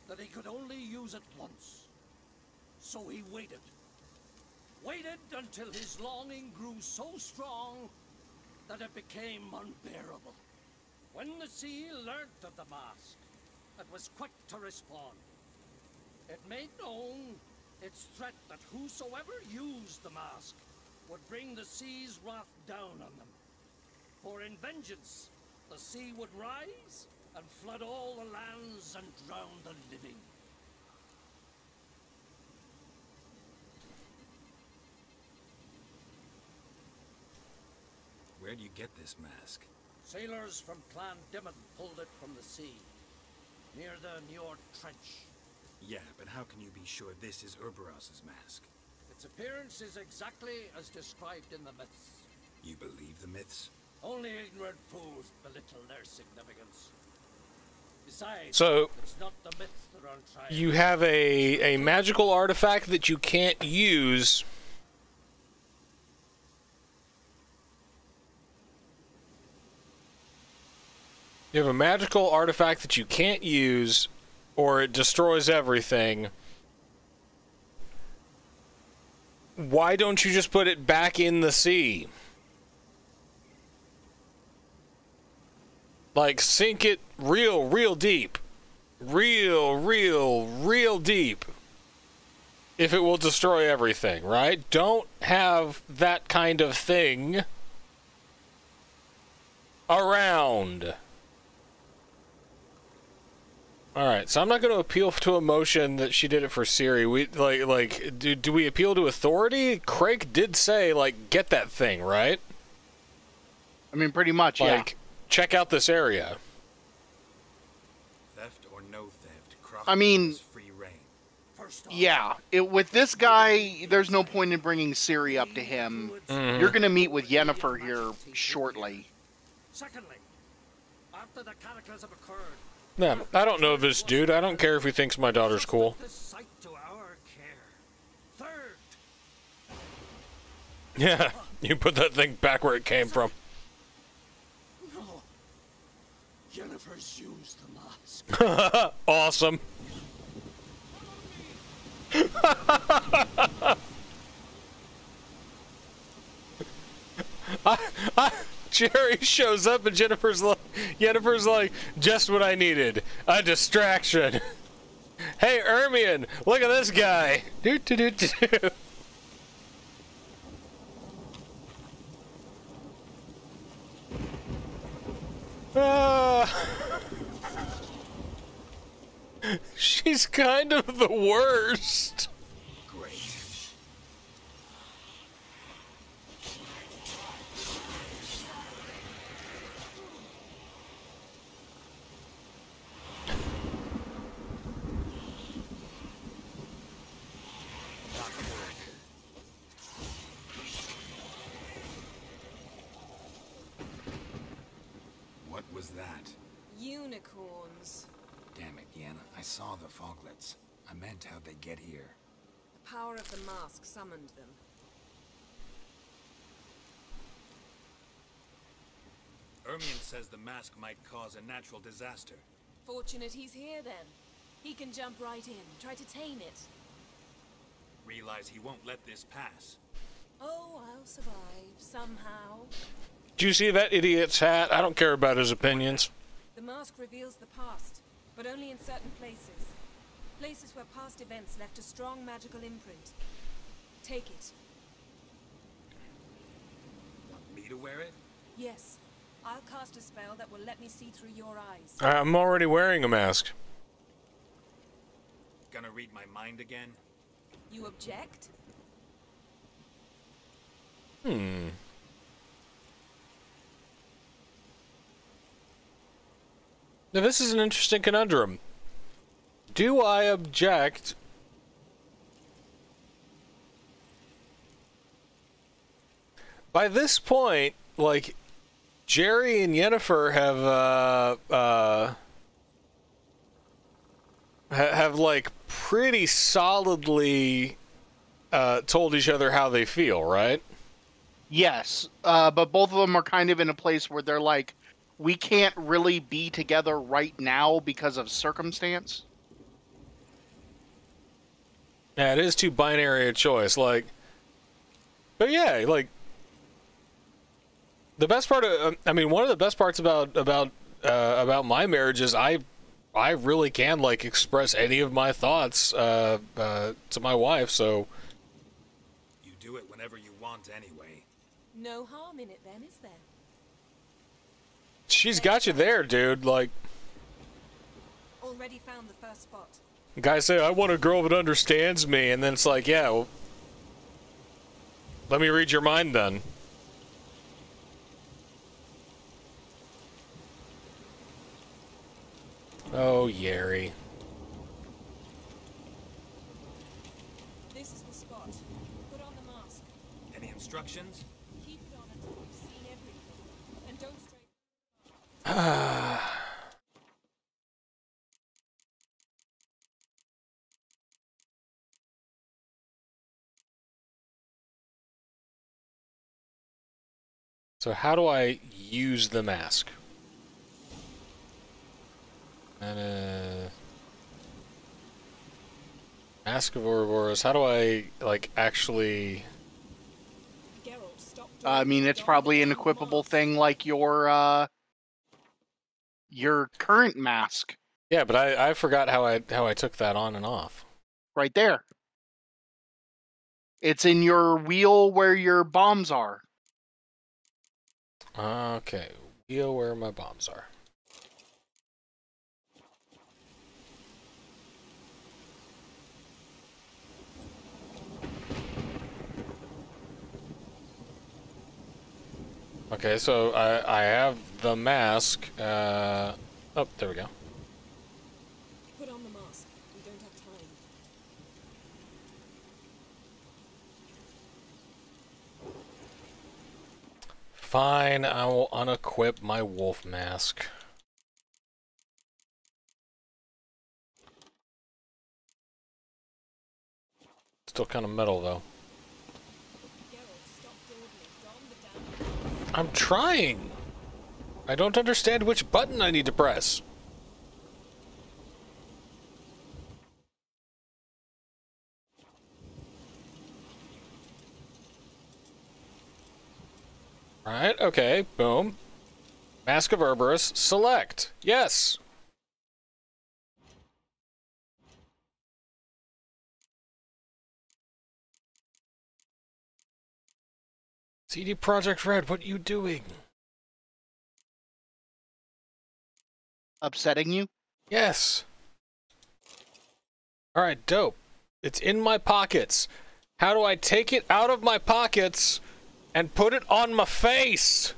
that he could only use it once. So he waited. Waited until his longing grew so strong that it became unbearable. When the sea learnt of the mask, it was quick to respond. It made known its threat that whosoever used the mask would bring the sea's wrath down on them. For in vengeance, the sea would rise and flood all the lands and drown the living. Where do you get this mask? Sailors from Clan Dimon pulled it from the sea, near the Njord Trench. Yeah, but how can you be sure this is Ouroboros' mask? Its appearance is exactly as described in the myths. You believe the myths? Only ignorant fools belittle their significance. Besides, So, it's not the myths that are on trial. you have a magical artifact that you can't use. You have a magical artifact that you can't use, or it destroys everything. Why don't you just put it back in the sea? Like, sink it real deep. Real deep. If it will destroy everything, right? Don't have that kind of thing around. Alright, so I'm not going to appeal to emotion that she did it for Ciri. Do we appeal to authority? Craig did say, like, get that thing, right? I mean, pretty much, like, check out this area. Theft or no theft, I mean, free reign. Yeah, with this guy, there's no point in bringing Ciri up to him. Mhm. You're going to meet with Yennefer here shortly. Secondly, after the cataclysm occurred, No, I don't know this dude. I don't care if he thinks my daughter's cool. this site to our care. Third, Yeah, you put that thing back where it came from. no, Yennefer's used the mask. Awesome. Jerry shows up and Yennefer's like, just what I needed. A distraction. Hey, Ermion, look at this guy. Do do do do. She's kind of the worst. Great. What was that? Unicorns. Damn it, Yenna. I saw the foglets. I meant how'd they get here. The power of the mask summoned them. Ermion says the mask might cause a natural disaster. Fortunate he's here then. He can jump right in, try to tame it. Realize he won't let this pass. Oh, I'll survive, somehow. Do you see that idiot's hat? I don't care about his opinions. The mask reveals the past, but only in certain places. Places where past events left a strong magical imprint. Take it. Want me to wear it? Yes. I'll cast a spell that will let me see through your eyes. I'm already wearing a mask. Gonna read my mind again? You object? Now this is an interesting conundrum. Do I object? By this point, like, Jerry and Yennefer have like pretty solidly told each other how they feel, right? Yes, but both of them are kind of in a place where they're like, we can't really be together right now because of circumstance. Yeah, it is too binary a choice. Like, but yeah, like the best part of, I mean, one of the best parts about my marriage is I really can like express any of my thoughts to my wife. So You do it whenever you want anyway. No harm in it then, is there? she's got you there, dude. Like, Already found the first spot. guys say, I want a girl that understands me, and then it's like, yeah, well, let me read your mind then. Oh, Yeri. This is the spot. Put on the mask. Any instructions? Keep it on until we've seen everything. And don't stray. So how do I use the mask? And Mask of Ouroboros. How do I like actually? Geralt, stop I mean, it's probably an equipable thing like your current mask Yeah, but I forgot how I took that on and off. right there. It's in your wheel where your bombs are. Okay, wheel where my bombs are. Okay, so I have the mask. Oh, there we go. Put on the mask. We don't have time. Fine, I will unequip my wolf mask. Still kind of metal though. Geralt, stop dawdling. Don the damn mask. I'm trying. I don't understand which button I need to press. Right, okay, boom. Mask of Ouroboros, select. Yes. CD Projekt Red, what are you doing? Upsetting you? Yes. Alright, dope. It's in my pockets. How do I take it out of my pockets and put it on my face?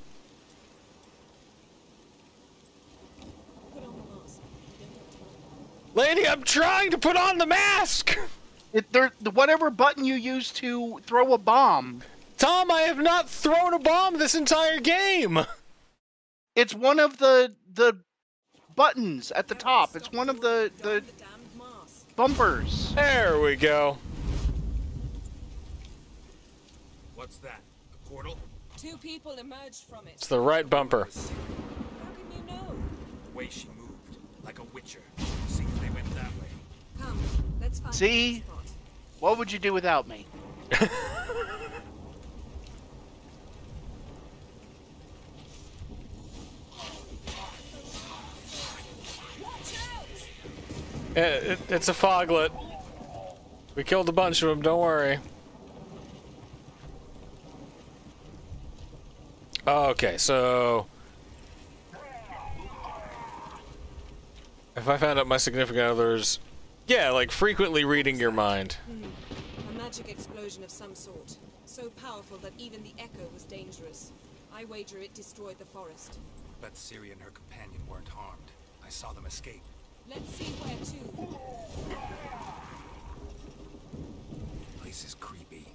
Put on the mask. We don't have time. Lady, I'm trying to put on the mask! Whatever button you use to throw a bomb. Tom, I have not thrown a bomb this entire game! It's one of the buttons at the top. It's one of the Don the damned mask. bumpers. There we go. What's that? A portal? 2 people emerged from it. It's the right bumper. How can you know? The way she moved, like a witcher. Seems they went that way. Come, let's find See? a spot. What would you do without me? It's a foglet. We killed a bunch of them, don't worry. Okay, so... if I found out my significant other's... yeah, like frequently reading your mind. A magic explosion of some sort. So powerful that even the echo was dangerous. I wager it destroyed the forest. But Ciri and her companion weren't harmed. I saw them escape. Let's see where to. Place is creepy.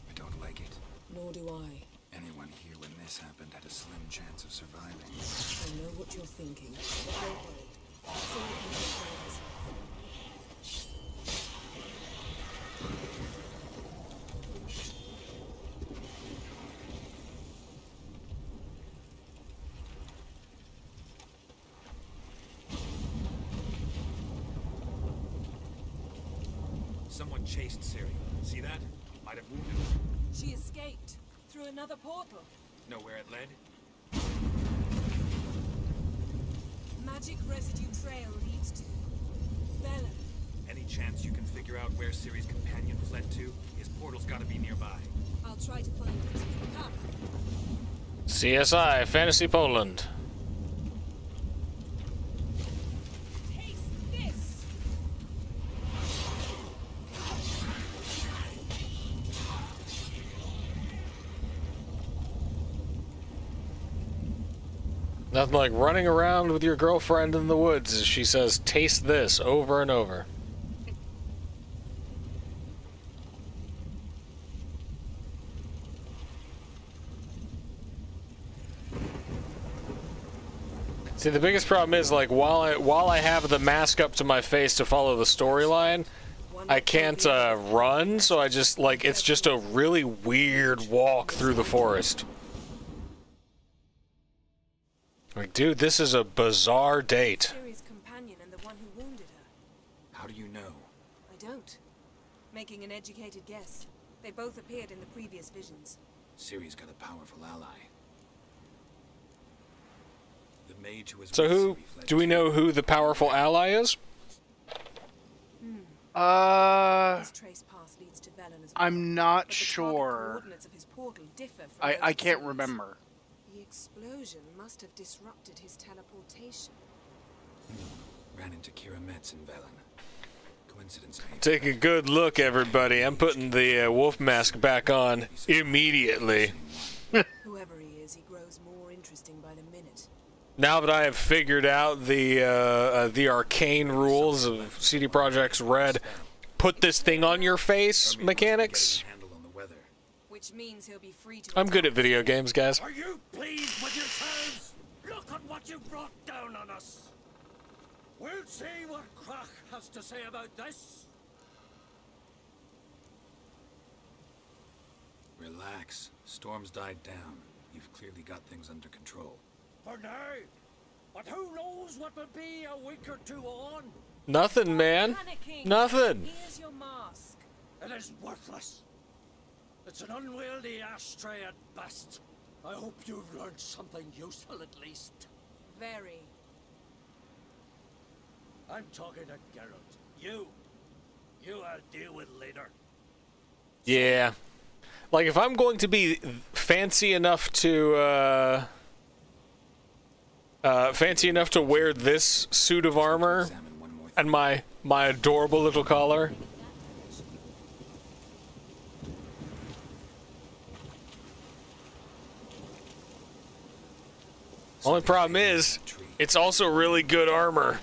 I don't like it. Nor do I. Anyone here when this happened had a slim chance of surviving. I know what you're thinking. But don't worry. Ciri can take care of herself. Someone chased Ciri. See that? Might have wounded her. She escaped through another portal. Know where it led? Magic residue trail leads to Velen. Any chance you can figure out where Ciri's companion fled to? His portal's gotta be nearby. I'll try to find it. Come. CSI, Fantasy Poland. Taste this. Nothing like running around with your girlfriend in the woods as she says, taste this, over and over. See, the biggest problem is, like, while I have the mask up to my face to follow the storyline, I can't run, so I just, like, it's just a really weird walk through the forest. Like, dude, this is a bizarre date. Ciri's companion and the one who wounded her. How do you know? I don't. Making an educated guess. They both appeared in the previous visions. Ciri's got a powerful ally. The mage who was So with who, Ciri fled do we know who the powerful ally is? His trace path leads to Velen as well. I'm not But the target sure. coordinates of his portal differ from I those can't of Ciri's. remember. The explosion must have disrupted his teleportation. Ran into Kira Metz in Velen. Coincidence maybe. Take a good look, everybody. I'm putting the wolf mask back on immediately. Whoever he is, he grows more interesting by the minute. Now that I have figured out the arcane rules of CD Projekt's Red, put this thing on your face mechanics. Which means he'll be free to I'm good at video games, guys. Are you pleased with yourselves? Look at what you brought down on us. We'll see what Krach has to say about this. Relax. Storm's died down. You've clearly got things under control. For now. But who knows what will be a week or two on? Nothing, man. Panicking. Nothing. Here's your mask. It is worthless. It's an unwieldy ashtray at best. I hope you've learned something useful at least. Very. I'm talking to Geralt. You I'll deal with later. Yeah. Like, if I'm going to be fancy enough to wear this suit of armor and my adorable little collar. Only problem is, it's also really good armor.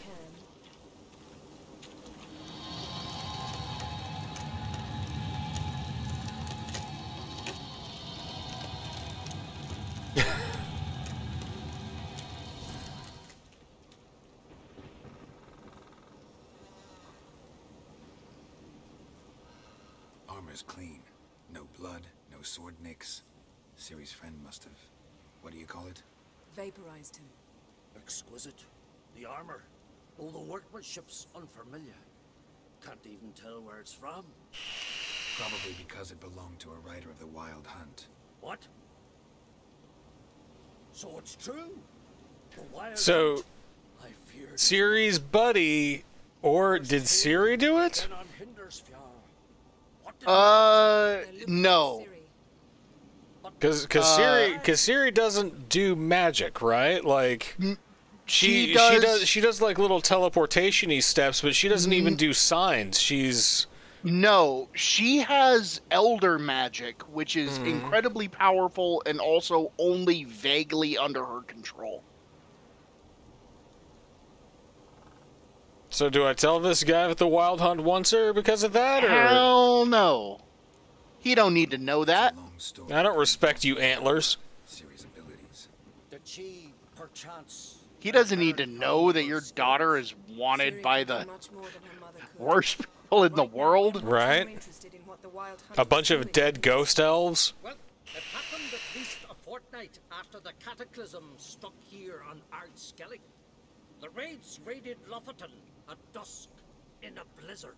Armor's clean. No blood, no sword nicks. Ciri's friend must have... What do you call it? Vaporized him. Exquisite. The armor. All the workmanship's unfamiliar. Can't even tell where it's from. Probably because it belonged to a rider of the Wild Hunt. What? So it's true? The Wild So, Hunt? I feared Ciri's buddy, or did Ciri do it? on Hindersfjall. No. Because Ciri doesn't do magic, right? Like she does like little teleportation-y steps, but she doesn't even do signs. No, she has elder magic, which is incredibly powerful and also only vaguely under her control. So do I tell this guy that the Wild Hunt wants her because of that, or Hell no. He don't need to know that. I don't respect you, antlers. Ciri's abilities. Did she, perchance... He doesn't need to know that your daughter is wanted by the worst people in the world. Right? A bunch of dead ghost elves. Well, it happened at least a fortnight after the cataclysm struck here on Ardskellig. The raids raided Lofoten at dusk in a blizzard.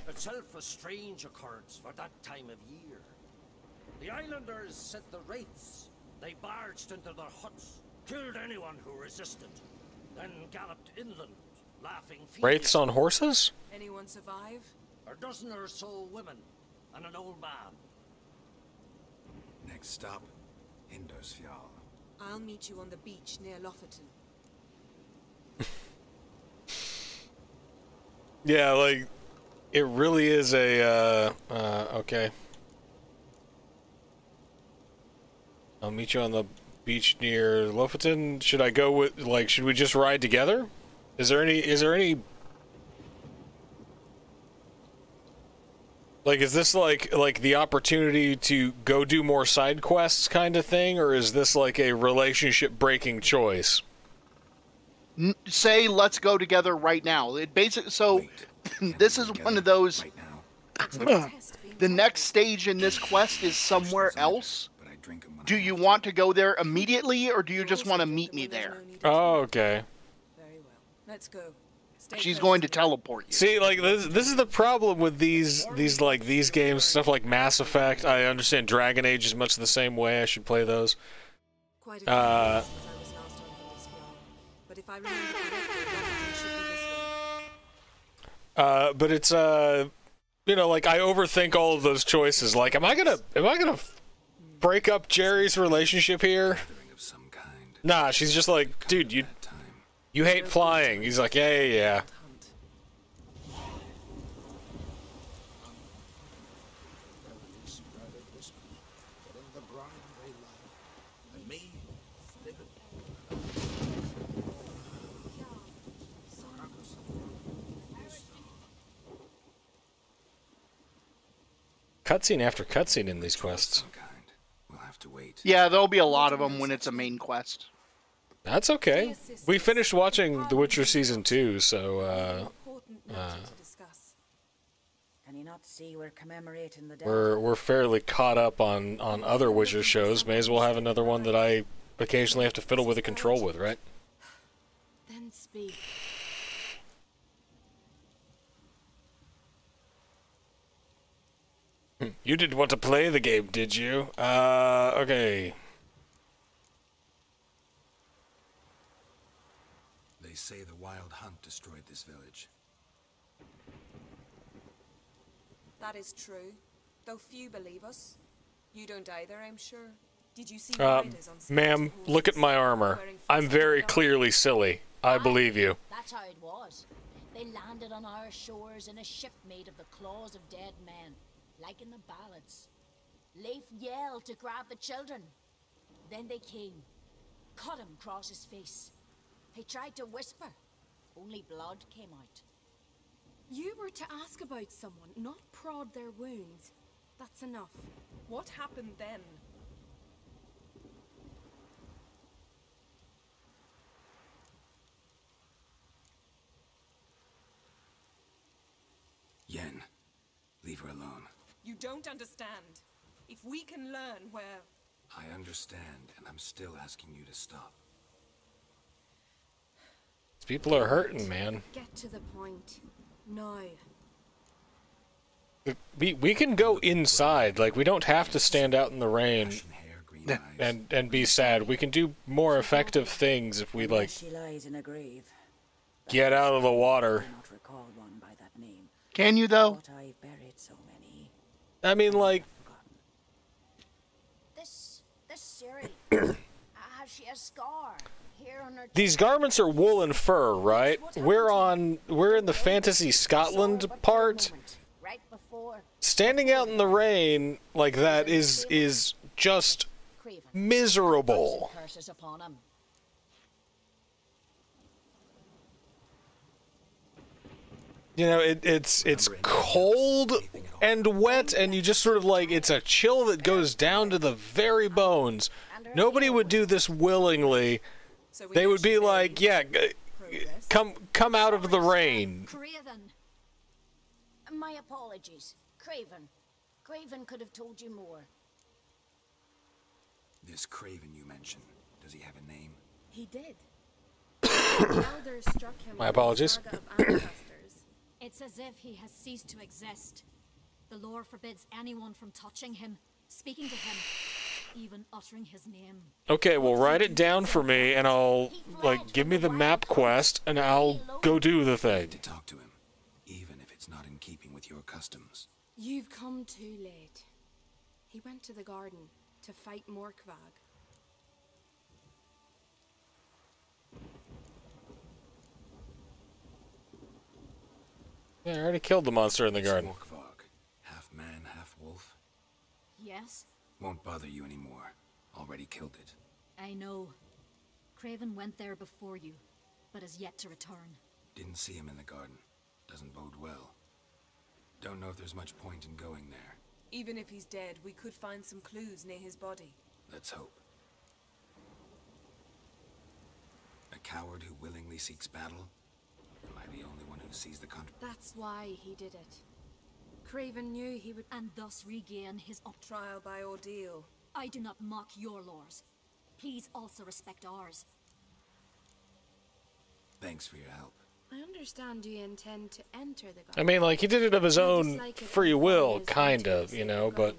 Itself a strange occurrence for that time of year. The islanders sent the wraiths. They barged into their huts, killed anyone who resisted, then galloped inland, laughing Wraiths on horses? Anyone survive? A dozen or so women and an old man. Next stop, Hindersfjall. I'll meet you on the beach near Lofoten. Yeah, like, it really is a, okay. I'll meet you on the beach near Lofoten. Should I go with, like, should we just ride together? Is there any, like, is this like the opportunity to go do more side quests kind of thing, or is this like a relationship breaking choice? Say, let's go together right now. It basically, so this is one of those. The next stage in this quest is somewhere else. Do you want to go there immediately, or do you just want to meet me there? Oh, okay. Very well. Let's go. She's going to teleport you. See, like, this is the problem with these games, stuff like Mass Effect. I understand Dragon Age is much the same way. I should play those. Quite a few years since I was last on Hindersfjall, but if I remember correctly, Lofoten should be this way. But it's you know, like, I overthink all of those choices. Like, am I gonna break up Jerry's relationship here? Nah, she's just like, dude, you hate flying. He's like, yeah. Cutscene after cutscene in these quests. Yeah, there'll be a lot of them when it's a main quest. That's okay. We finished watching The Witcher Season 2, so, Can you not see we're commemorating the death? we're fairly caught up on other Witcher shows. May as well have another one that I occasionally have to fiddle with a control with, right? Then speak. You didn't want to play the game, did you? Okay. They say the Wild Hunt destroyed this village. That is true, though few believe us. You don't either, I'm sure. Did you see ma'am, look at my armor. I'm very clearly silly. I believe you. That's how it was. They landed on our shores in a ship made of the claws of dead men, like in the ballads. Leif yelled to grab the children. Then they came, cut him across his face. He tried to whisper, only blood came out. You were to ask about someone, not prod their wounds. That's enough. What happened then? Yen, leave her alone. You don't understand. If we can learn where I understand, and I'm still asking you to stop. These people are hurting, man. Get to the point. No. We can go inside. Like, we don't have to stand out in the rain and be sad. We can do more effective things if we, like, She lies in a grave. get out of the water. I cannot recall one by that name. Can you, though? But I've buried so many. I mean, like... This Siri, has she a scar here on her? These garments are wool and fur, right? We're in the fantasy Scotland part. Right before. Standing out in the rain like that is just miserable. Curses upon him. You know, it's cold and wet, and you just sort of like, it's a chill that goes down to the very bones. Nobody would do this willingly. They would be like, yeah, come out of the rain. Craven. My apologies. Craven. Craven could have told you more. This Craven you mentioned, does he have a name? He did. The elders struck him My with apologies. the saga of ancestors. It's as if he has ceased to exist. The lore forbids anyone from touching him, speaking to him, even uttering his name. Okay, well, write it down for me, and I'll, like, give me the map quest, and I'll go do the thing. To talk to him, even if it's not in keeping with your customs. You've come too late. He went to the garden to fight Morkvag. Yeah, I already killed the monster in the garden. Morkvag, half man, half wolf. Yes, Won't bother you anymore. Already killed it. I know. Craven went there before you, but is yet to return. Didn't see him in the garden. Doesn't bode well. Don't know if there's much point in going there. Even if he's dead, we could find some clues near his body. Let's hope. A coward who willingly seeks battle? Am I the only one who sees the That's why he did it. Craven knew he would... And thus regain his trial by ordeal. I do not mock your laws. Please also respect ours. Thanks for your help. I understand you intend to enter the garden. I mean, like, he did it of his own free will, kind of, you know, but...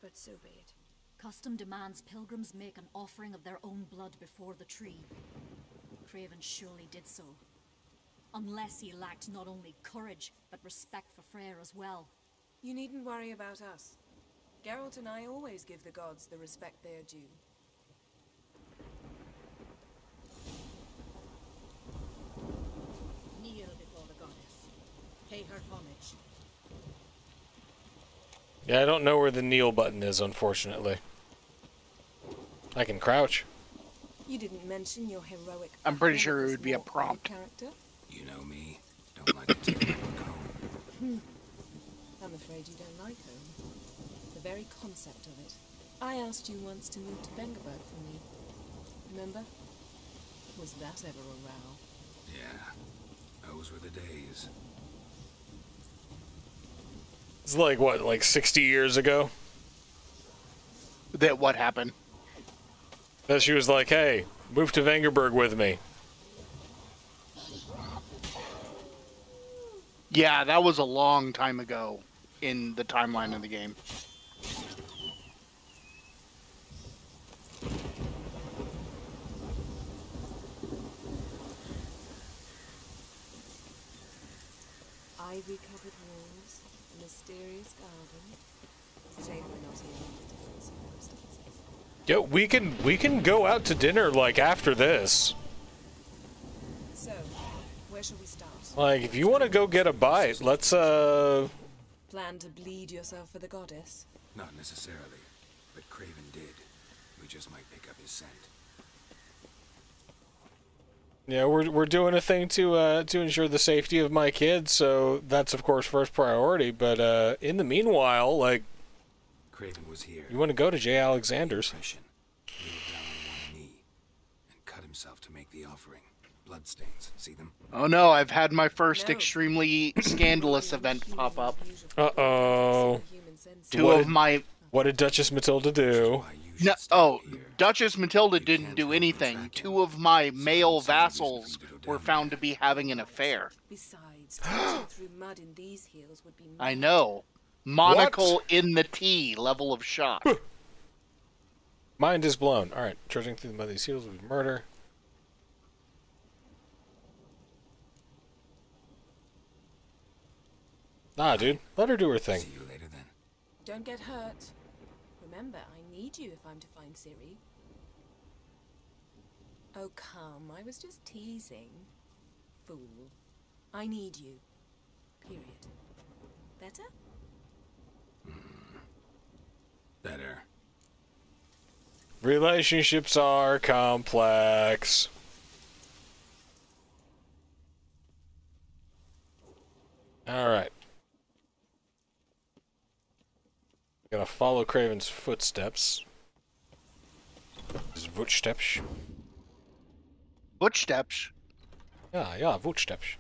But so be it. Custom demands pilgrims make an offering of their own blood before the tree. Craven surely did so. Unless he lacked not only courage, but respect for Freyr as well. You needn't worry about us. Geralt and I always give the gods the respect they are due. Kneel before the goddess. Pay her homage. Yeah, I don't know where the kneel button is, unfortunately. I can crouch. You didn't mention your heroic... I'm pretty sure it would be a prompt. Character. You know me. Don't like to take my work home. I'm afraid you don't like home. The very concept of it. I asked you once to move to Vengerberg for me. Remember? Was that ever a row? Yeah. Those were the days. It's like, what, like 60 years ago? That what happened? That she was like, hey, move to Vengerberg with me. Yeah, that was a long time ago in the timeline of the game. Ivy-covered walls, a mysterious garden. Shame we're not here under different circumstances. Yo, we can go out to dinner, like, after this. So, where shall we start? Like, if you want to go get a bite, let's, Plan to bleed yourself for the goddess? Not necessarily, but Craven did. We just might pick up his scent. Yeah, we're doing a thing to ensure the safety of my kids, so that's of course first priority. But in the meanwhile, like, Craven was here. You want to go to J. Alexander's? Kneeled down on one knee and cut himself to make the offering. Bloodstains. See them? Oh no, I've had my first extremely scandalous event pop up. Uh-oh. Two of What did Duchess Matilda do? No, oh, Duchess Matilda didn't do anything. Two of my male vassals were found to be having an affair. Besides, trudging through mud in these heels would be I know. Monocle in the T level of shock. Mind is blown. Alright, trudging through the mud of these heels would be murder. Nah, dude. Let her do her thing. See you later then. Don't get hurt. Remember, I need you if I'm to find Ciri. Oh, come. I was just teasing. Fool. I need you. Period. Better? Better. Relationships are complex. Alright. Gonna follow Craven's footsteps. His footsteps. Footsteps? Yeah, footsteps.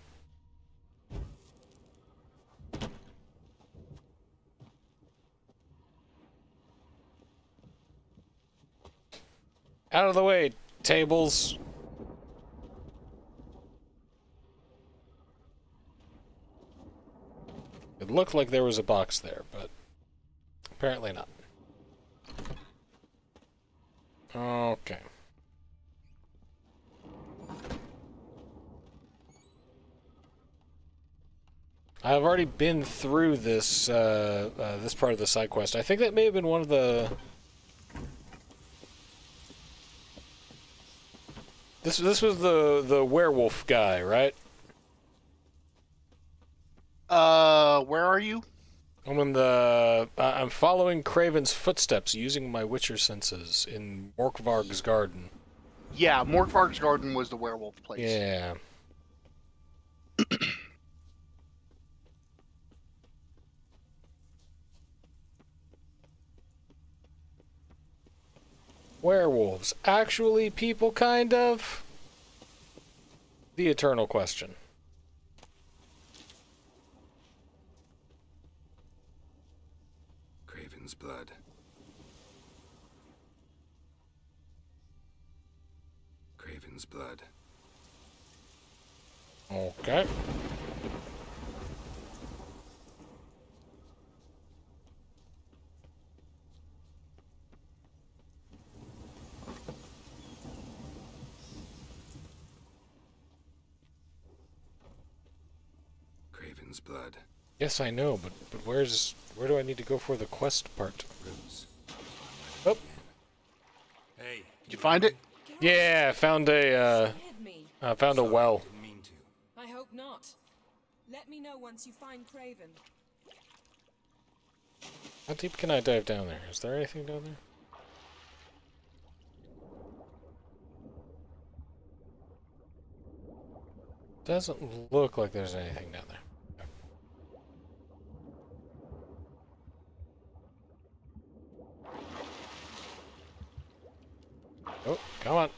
Out of the way, tables. It looked like there was a box there, but apparently not. Okay. I've already been through this this part of the side quest. I think that may have been one of the. This was the werewolf guy, right? Where are you? I'm in the. I'm following Craven's footsteps using my Witcher senses in Morkvarg's garden. Yeah, Morkvarg's garden was the werewolf place. Yeah. Werewolves. Actually people, kind of? The eternal question. Craven's blood. Craven's blood. Okay. Craven's blood. Yes, I know, but where do I need to go for the quest part? Oh. Hey, did you find it? Yeah, found a well. I hope not. Let me know once you find Craven. How deep can I dive down there? Is there anything down there? Doesn't look like there's anything down there. Oh, come on.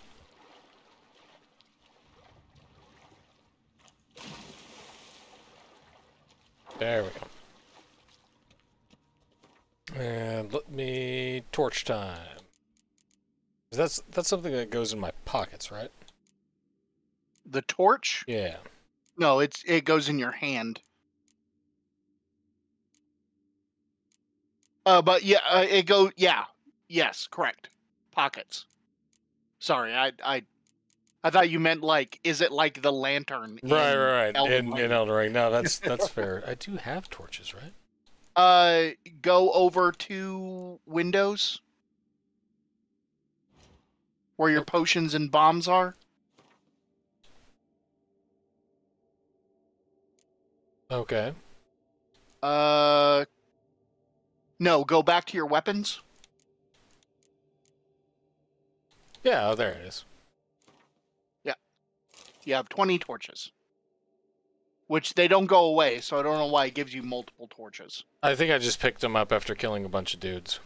There we go. And let me torch time. That's something that goes in my pockets, right? The torch? Yeah. No, it goes in your hand. But yeah, yes, correct. Pockets. Sorry, I thought you meant like, is it like the lantern? Right. In Elden Ring. No, that's fair. I do have torches, right? Go over to Windows, where your potions and bombs are. Okay. No, go back to your weapons. Yeah, there it is. Yeah. You have 20 torches. Which they don't go away, so I don't know why it gives you multiple torches. I think I just picked them up after killing a bunch of dudes.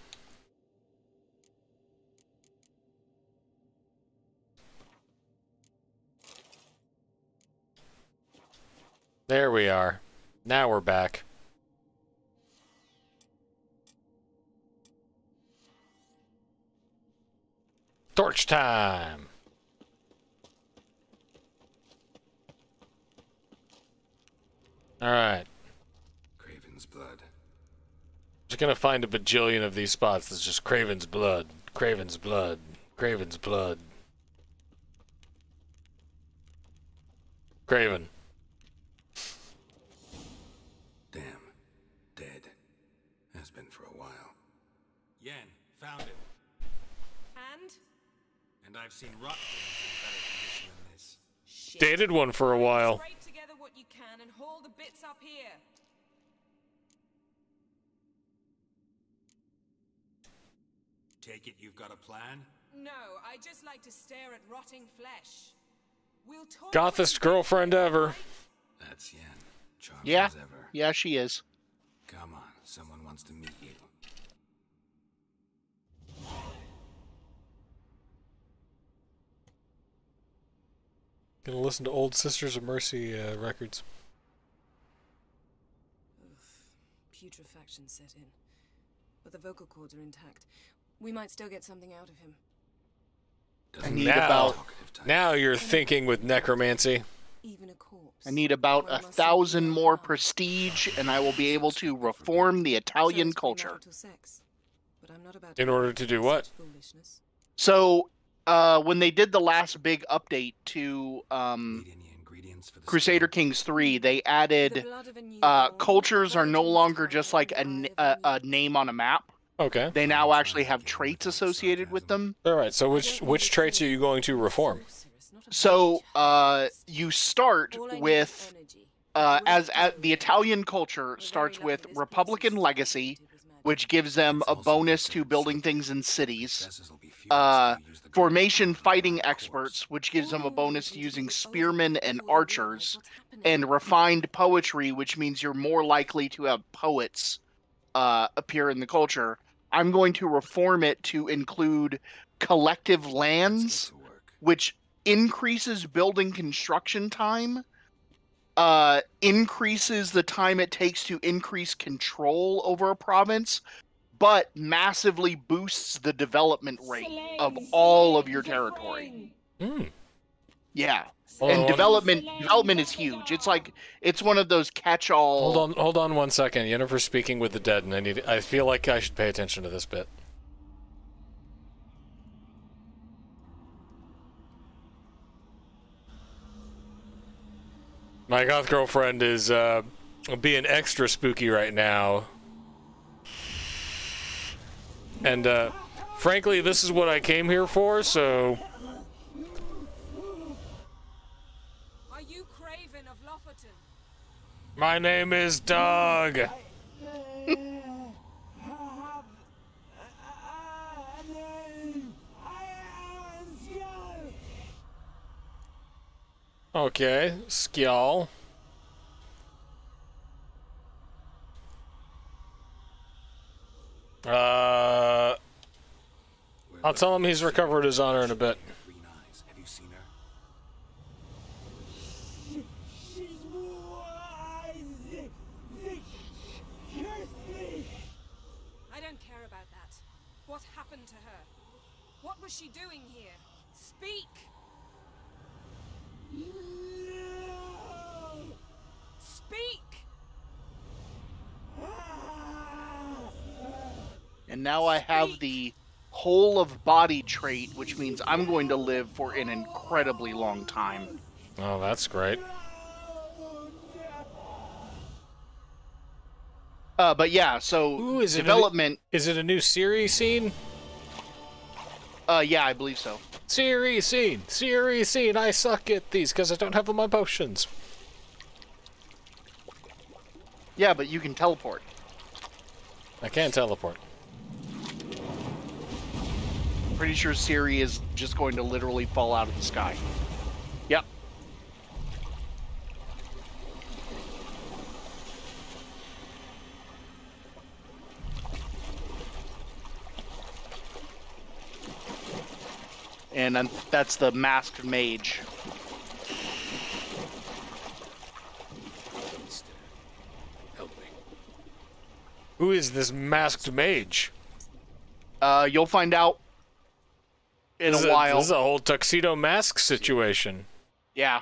There we are. Now we're back. Torch time. All right. Craven's blood. Just gonna find a bajillion of these spots that's just Craven's blood, Craven's blood, Craven's blood. Craven. Damn. Dead. Has been for a while. Yen, found it. And I've seen rot things in better condition than this. Shit. Dated one for a while. Scrape together what you can and haul the bits up here. Take it you've got a plan? No, I just like to stare at rotting flesh. We'll talk. Gothest girlfriend ever. That's Yen. Charming Yeah. as ever. Yeah, she is. Come on, someone wants to meet you. Gonna listen to old Sisters of Mercy records. Putrefaction set in, but the vocal cords are intact. We might still get something out of him. I need about Now you're thinking with necromancy. Even a corpse. I need about 1,000 more prestige, and I will be able to reform the Italian culture. In order to do what? So, when they did the last big update to Crusader Kings 3, they added cultures are no longer just like a name on a map. Okay. They now actually have traits associated with them. All right. So which traits are you going to reform? So you start with as the Italian culture starts with Republican legacy, which gives them a bonus to building things in cities. Formation fighting experts, which gives them a bonus to using spearmen and archers, and refined poetry, which means you're more likely to have poets appear in the culture. I'm going to reform it to include collective lands, which increases building construction time, increases the time it takes to increase control over a province, but massively boosts the development rate of all of your territory. Yeah. And development is huge. It's one of those catch-all. Hold on 1 second. Yennefer's speaking with the dead, and I feel like I should pay attention to this bit. My goth girlfriend is being extra spooky right now. And frankly, this is what I came here for, so Are you Craven of Lofferton? my name is Doug. Okay, Skjall. I'll tell him he's recovered his honor in a bit. Have you seen her? I don't care about that. What happened to her? What was she doing here? Speak! Speak! And now I have the whole of body trait, which means I'm going to live for an incredibly long time. Oh, that's great. But yeah, so development. Is it a new series scene? Yeah, I believe so. Series scene! Series scene! I suck at these because I don't have all my potions. Yeah, but you can teleport. I can teleport. Pretty sure Siri is just going to literally fall out of the sky. Yep. And that's the masked mage. Help me. Who is this masked mage? You'll find out. in a while. This is a whole tuxedo mask situation. Yeah.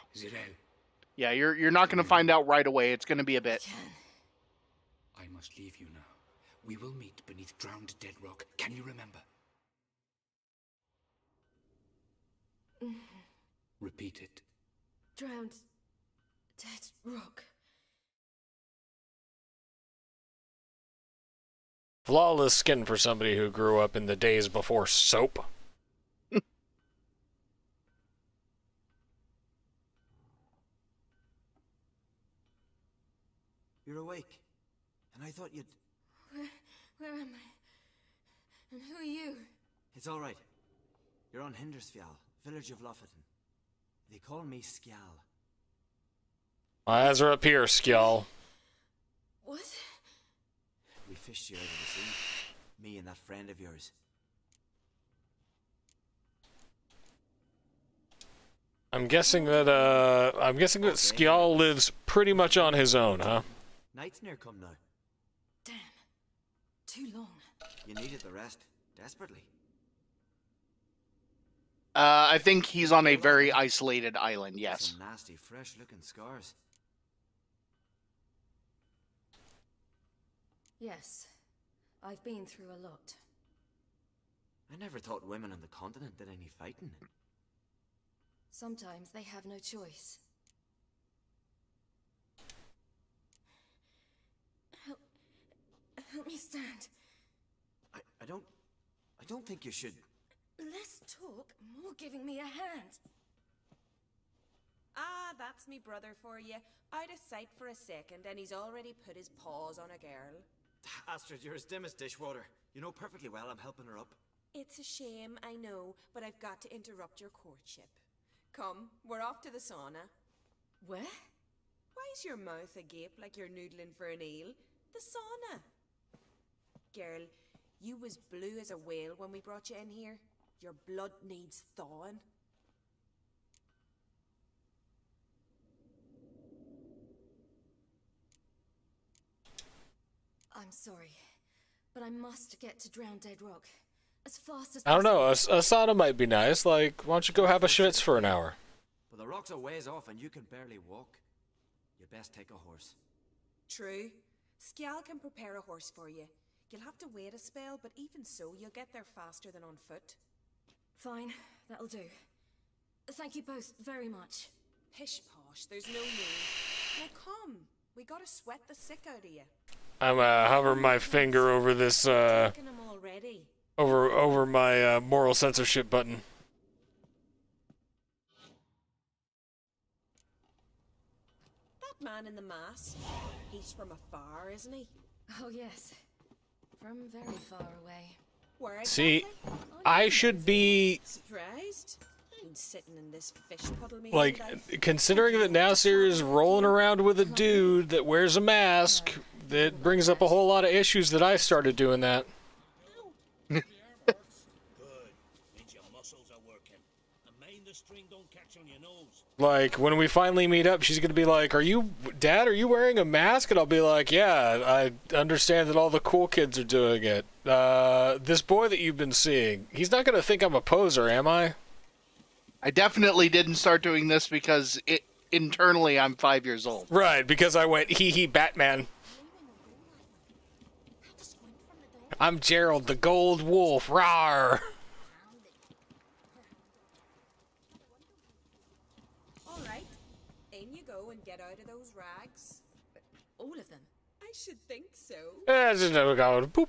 Yeah, you're not going to find out right away. It's going to be a bit. I must leave you now. We will meet beneath drowned dead rock. Can you remember? Repeat it. Drowned. Dead rock. Flawless skin for somebody who grew up in the days before soap. You're awake. And I thought you'd... Where am I? And who are you? It's all right. You're on Hindersfjall, village of Lofoten. They call me Skjal. My eyes are up here, Skjal. What? We fished you out of the sea. Me and that friend of yours. I'm guessing that Skjal lives pretty much on his own, huh? Night's near come now. Damn. Too long. You needed the rest, desperately. I think he's on a very isolated island, yes. Some nasty, fresh-looking scars. Yes. I've been through a lot. I never thought women on the continent did any fighting. Sometimes they have no choice. Help me stand. I don't think you should. Less talk, more giving me a hand. Ah, that's me brother for you. Out of sight for a second, and he's already put his paws on a girl. Astrid, you're as dim as dishwater. You know perfectly well I'm helping her up. It's a shame, I know, but I've got to interrupt your courtship. Come, we're off to the sauna. Where? Why's your mouth agape like you're noodling for an eel? The sauna. Girl, you was blue as a whale when we brought you in here. Your blood needs thawing. I'm sorry, but I must get to Drowned Dead Rock as fast as I don't know, a possible. sauna might be nice. Like, why don't you go have a schwitz for an hour? But the rocks are ways off and you can barely walk. You best take a horse. True. Skjal can prepare a horse for you. You'll have to wait a spell, but even so, you'll get there faster than on foot. Fine, that'll do. Thank you both very much. Pish posh, there's no need. Now come, we gotta sweat the sick out of you. I'm hovering my finger over this Taking 'em already. over my moral censorship button. That man in the mask, he's from afar, isn't he? Oh yes, from very far away. Where See, exactly? I should be Surprised? Been sitting in this fish puddle me like, whole life. considering that now Sirius rolling around with a dude that wears a mask, that brings up a whole lot of issues that I started doing that. Good. Means your muscles are working. And mind the string don't catch on your nose. Like, when we finally meet up, she's gonna be like, Dad, are you wearing a mask? And I'll be like, yeah, I understand that all the cool kids are doing it. This boy that you've been seeing, he's not gonna think I'm a poser, am I? I definitely didn't start doing this because internally I'm 5 years old. Right, because I went, hee Batman. I'm Gerald, the gold wolf, rawr! Alright, in you go and get out of those rags. All of them? I should think so. Just never going, boop.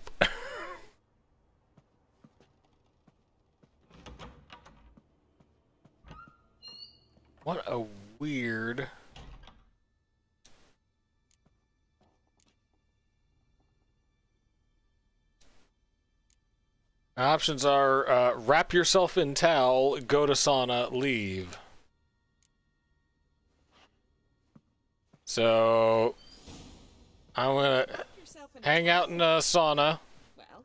What a weird... Options are wrap yourself in towel, go to sauna, leave. So I'm gonna hang out in a sauna. Well,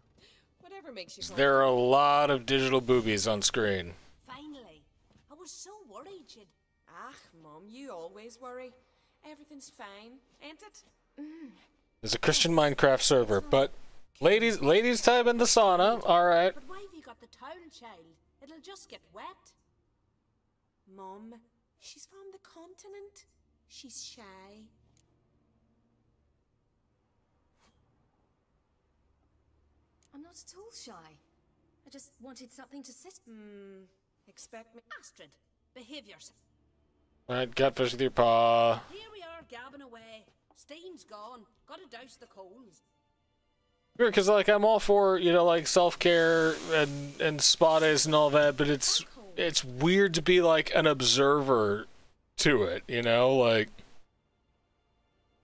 whatever makes you There are a lot of digital boobies on screen. Finally. I was so worried you'd... Ah, Mum, you always worry. Everything's fine, ain't it? There's a Christian Minecraft server, but ladies time in the sauna, alright. But why have you got the towel, child? It'll just get wet. Mum, she's from the continent. She's shy. I'm not at all shy. I just wanted something to sit. Expect me. Astrid, behave yourself. Alright, catfish with your paw. Here we are, gabbing away. Steam's gone. Gotta douse the coals. Sure, because, like, I'm all for, you know, like, self-care and spa days and all that, but it's weird to be, like, an observer to it, you know? Like,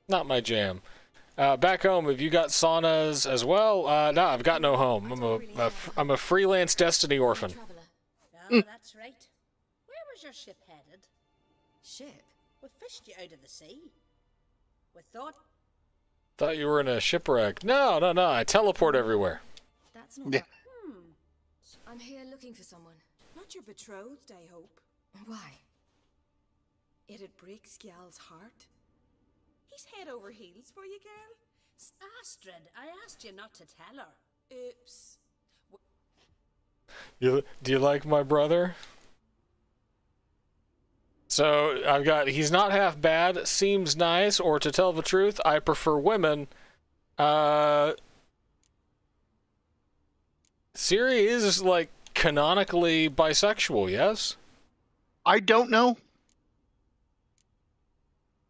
not my jam. Back home, have you got saunas as well? No, I've got no home. I'm a freelance Destiny orphan. Oh, that's right. Where was your ship headed? Ship? We fished you out of the sea. We thought... Thought you were in a shipwreck. No, I teleport everywhere. That's not... I'm here looking for someone. Not your betrothed, I hope. Why? It'd break Skjal's heart. He's head over heels for you, girl. Astrid, I asked you not to tell her. Oops. Do you like my brother? So, I've got, he's not half bad, seems nice, or to tell the truth, I prefer women. Ciri is, like, canonically bisexual, yes? I don't know.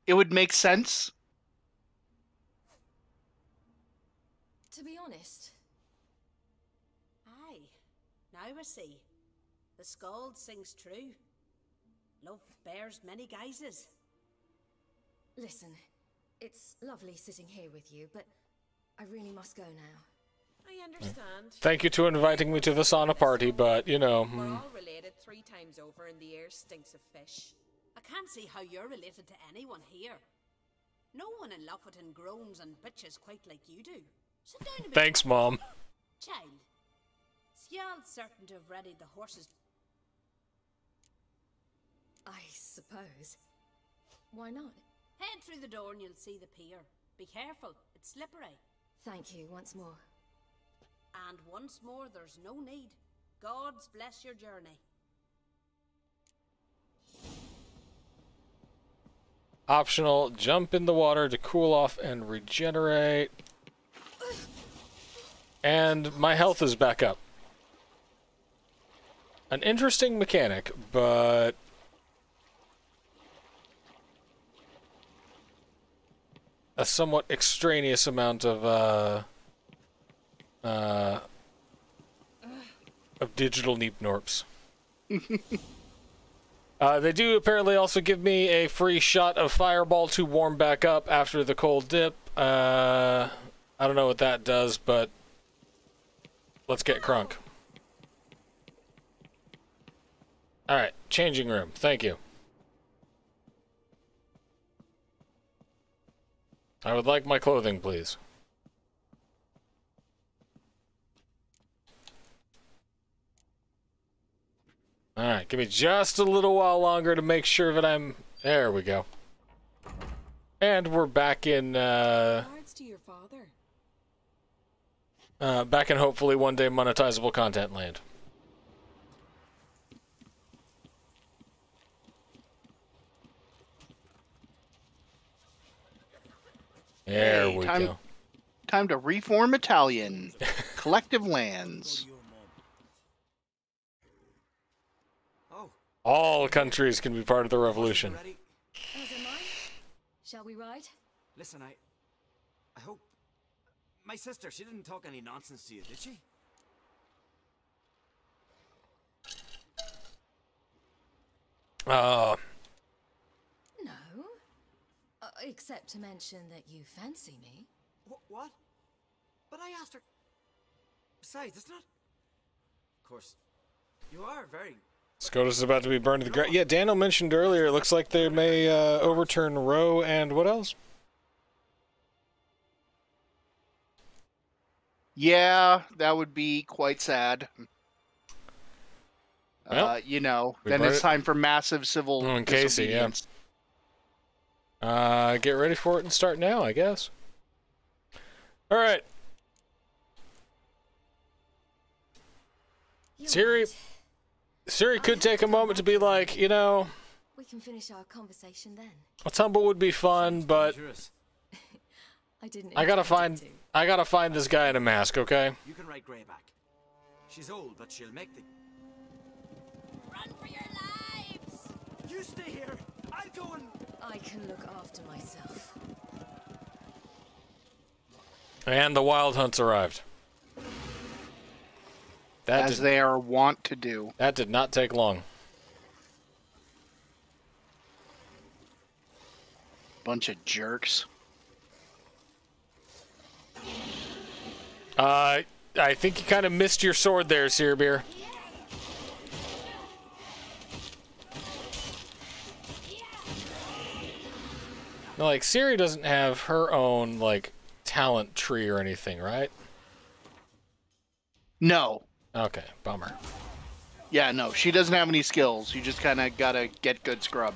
It would make sense. To be honest. Aye. Now I see. The Skald sings true. Love bears many guises. Listen, it's lovely sitting here with you, but I really must go now. I understand. Thank you to inviting me to the sauna party, but, you know... We're all related 3 times over and the air stinks of fish. I can't see how you're related to anyone here. No one in Lockwoodton groans and bitches quite like you do. Sit down a bit. Thanks, Mom. Child, Skjald's certain to have readied the horses. I suppose. Why not? Head through the door and you'll see the pier. Be careful, it's slippery. Thank you once more. And once more, there's no need. Gods bless your journey. Optional, jump in the water to cool off and regenerate. And my health is back up. An interesting mechanic, but... a somewhat extraneous amount of digital neep norps. They do apparently also give me a free shot of Fireball to warm back up after the cold dip. I don't know what that does, but let's get crunk. Alright, changing room. Thank you. I would like my clothing, please. Alright, give me just a little while longer to make sure that I'm... There we go. And we're back in, Regards to your father. back in hopefully one day monetizable content land. There we go. Time to reform Italian. Collective lands. All countries can be part of the revolution. As am I. Shall we ride? Listen, I hope... My sister, she didn't talk any nonsense to you, did she? No. Except to mention that you fancy me. What? But I asked her... Besides, it's not... Of course, you are very... SCOTUS is about to be burned to the ground. Yeah, Daniel mentioned earlier, it looks like they may overturn Roe and what else? Yeah, that would be quite sad. Well, you know, then it's time for massive civil Casey, yeah. Get ready for it and start now, I guess. Alright. Ciri, Siri could take a moment to be like, you know, We can finish our conversation then. a tumble would be fun, but I didn't. I gotta intend it find this guy in a mask, okay? You can ride Grey back. She's old, but she'll make the... Run for your lives! You stay here! I'll go and... I can look after myself. And the wild hunts arrived. As they are wont to do. That did not take long. Bunch of jerks. I think you kind of missed your sword there, Searbeer. No, like, Siri doesn't have her own, like, talent tree or anything, right? No. Okay, bummer. Yeah, no, she doesn't have any skills. You just kind of gotta get good scrub.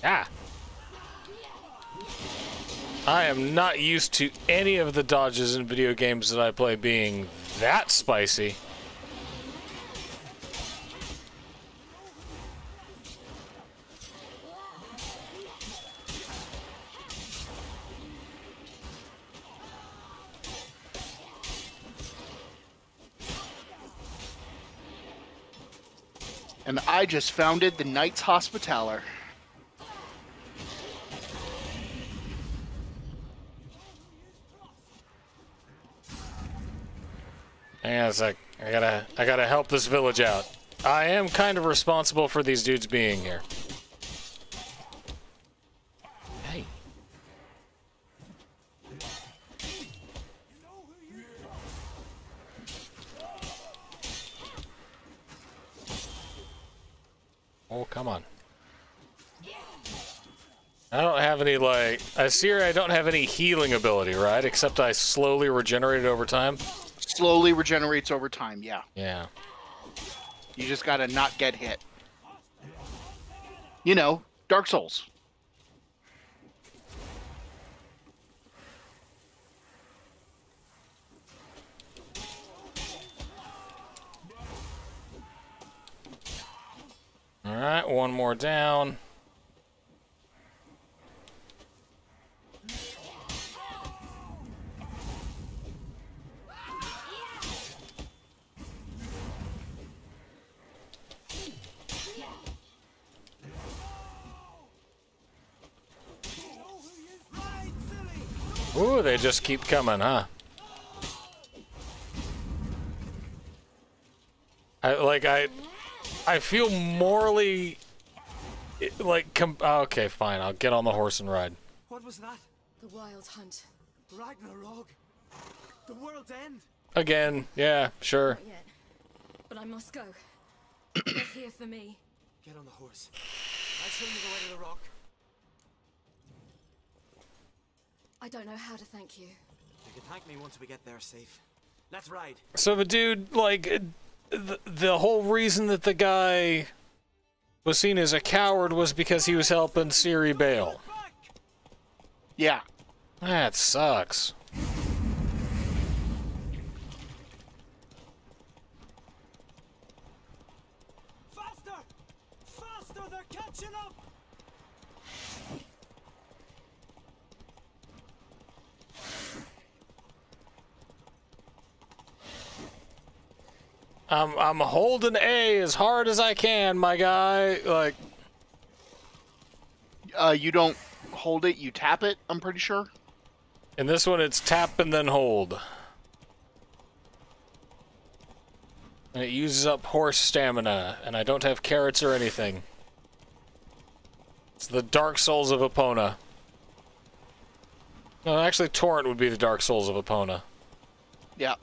Ah! I am not used to any of the dodges in video games that I play being that spicy. And I just founded the Knights Hospitaller. Hang on a sec. I gotta help this village out. I am kind of responsible for these dudes being here. Hey. Oh, come on. I don't have any, like... I don't have any healing ability, right? Except I slowly regenerate over time. Slowly regenerates over time, yeah. Yeah. You just gotta not get hit. You know, Dark Souls. Alright, one more down. Ooh, they just keep coming, huh? I feel morally okay, fine. I'll get on the horse and ride. What was that? The wild hunt. Ragnarok? The world's end? Again, yeah, sure. Not yet. But I must go. They're here for me. Get on the horse. I'll show you the way to the rock. I don't know how to thank you. You can thank me once we get there safe. Let's ride. So the dude, like, the whole reason that the guy was seen as a coward was because he was helping Ciri bail. Yeah. That sucks. Faster! Faster! They're catching up! I'm holding A as hard as I can, my guy. Like, you don't hold it, you tap it, I'm pretty sure. in this one, it's tap and then hold. And it uses up horse stamina, and I don't have carrots or anything. It's the Dark Souls of Epona. No, actually, Torrent would be the Dark Souls of Epona. Yeah.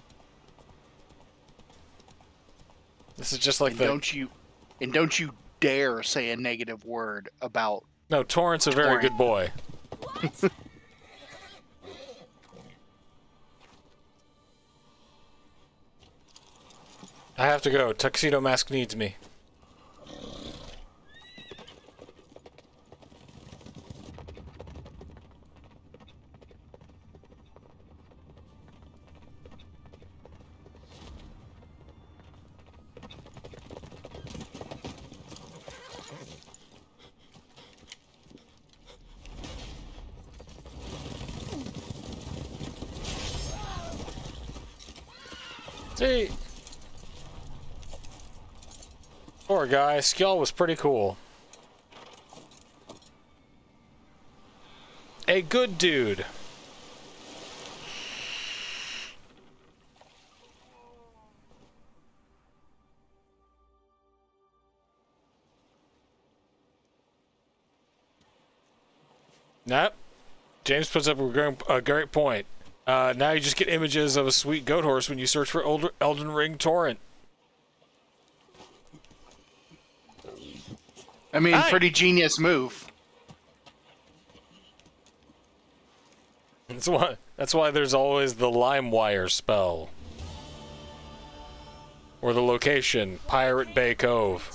This is just like and don't you dare say a negative word about... No, Torrent's a very good boy. I have to go. Tuxedo Mask needs me. See? Poor guy. Skjall was pretty cool. A good dude. Nope. James puts up a great point. Now you just get images of a sweet goat horse when you search for Elden Ring torrent. I mean, pretty genius move. That's why there's always the LimeWire spell. Or the location, Pirate Bay Cove.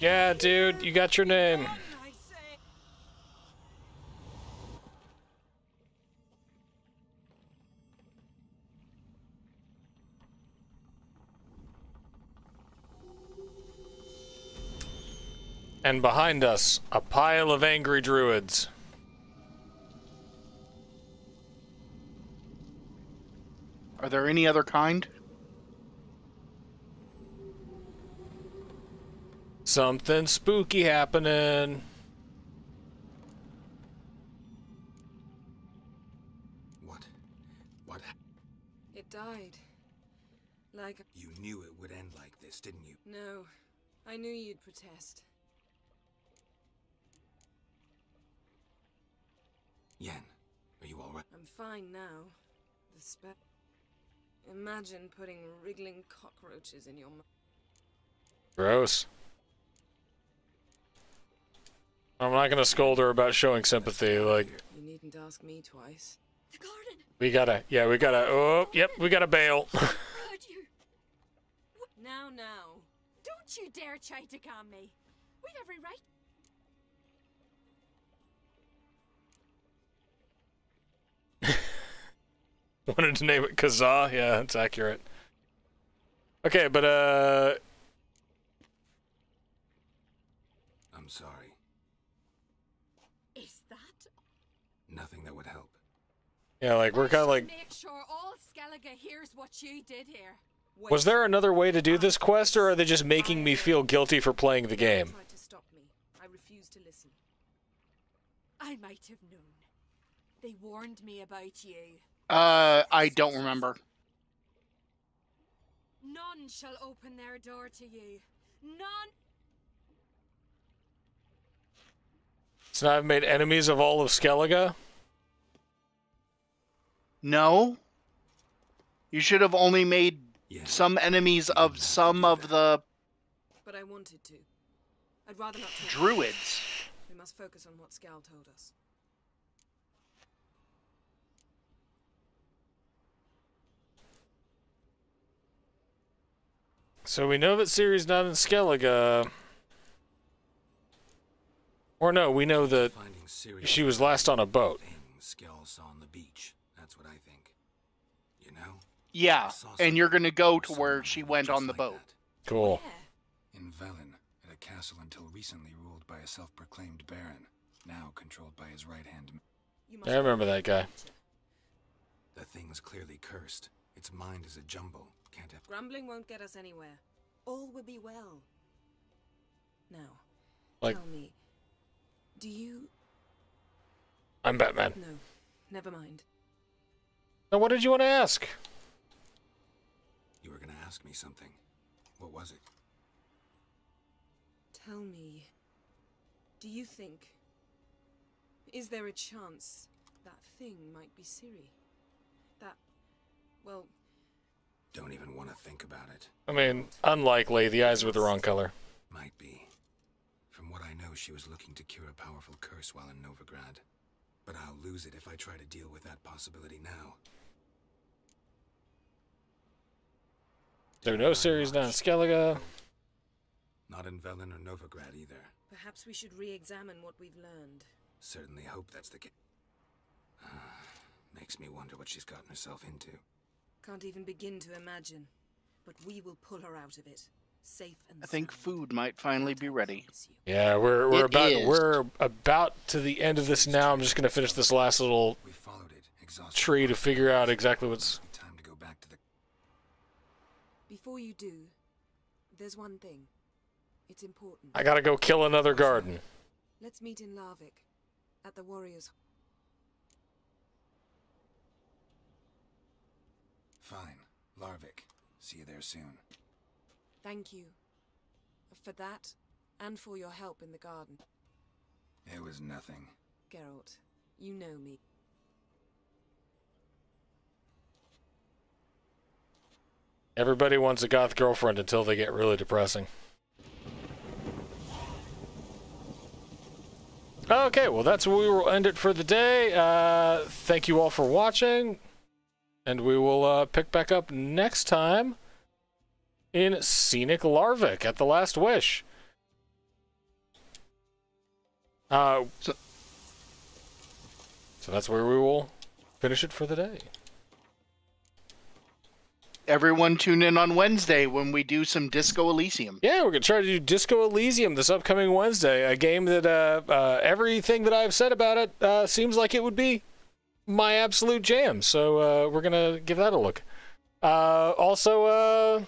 Yeah, dude, you got your name. And behind us, a pile of angry druids. Are there any other kind? Something spooky happening. What? It died. Like... You knew it would end like this, didn't you? No. I knew you'd protest. Yen, are you alright? I'm fine now. Imagine putting wriggling cockroaches in your mouth. Gross. I'm not gonna scold her about showing sympathy, like... You needn't ask me twice. The garden! We gotta, oh, yep, we gotta bail. Could you? Now. Don't you dare try to calm me. We've every right. Wanted to name it Kazaa? Yeah, that's accurate. Okay, but, I'm sorry. Is that? Nothing that would help. Yeah, like, we're kind of like... Make sure all Skellige hears what you did here. Was there another way to do this quest, or are they just making me feel guilty for playing the game? Tried to stop me. I refused to listen. I might have known. They warned me about you. I don't remember. None shall open their door to you. None. So now I've made enemies of all of Skellige? No. You should have only made some enemies of some of the... But I wanted to. I'd rather not talk. Druids. We must focus on what Skal told us. So we know that Ciri's not in Skellige. Or no, we know that she was last on a boat. Skell saw on the beach. That's what I think. You know? Yeah, and you're gonna go to where she went on the boat. Cool. In Velen, at a castle until recently ruled by a self-proclaimed baron, now controlled by his right-hand man. Yeah, I remember that guy. The thing's clearly cursed. Its mind is a jumble. Can't have... Grumbling won't get us anywhere. All will be well. Now, like, tell me, do you... I'm Batman. No, never mind. Now, what did you want to ask? You were gonna ask me something. What was it? Tell me, do you think... Is there a chance that thing might be Ciri? That, well... Don't even want to think about it. I mean, unlikely. The eyes were the wrong color. Might be. From what I know, she was looking to cure a powerful curse while in Novigrad. But I'll lose it if I try to deal with that possibility now. There are no series down in Skellige. Not in Velen or Novigrad either. Perhaps we should re-examine what we've learned. Certainly hope that's the case. Makes me wonder what she's gotten herself into. Can't even begin to imagine. But we will pull her out of it. Safe and I think food might finally be ready. Yeah, we're about to the end of this now. I'm just gonna finish this last little tree to figure out exactly what's. Time to go back to the. Before you do, there's one thing. It's important. I gotta go kill another garden. Let's meet in Larvik, at the Warriors. Fine. Larvik. See you there soon. Thank you. For that, and for your help in the garden. It was nothing. Geralt, you know me. Everybody wants a goth girlfriend until they get really depressing. Okay, well that's where we will end it for the day. Thank you all for watching. And we will pick back up next time in Scenic Larvik at the Last Wish. So that's where we will finish it for the day. Everyone tune in on Wednesday when we do some Disco Elysium. Yeah, we're going to try to do Disco Elysium this upcoming Wednesday, a game that everything that I've said about it seems like it would be my absolute jam. So we're going to give that a look. Also,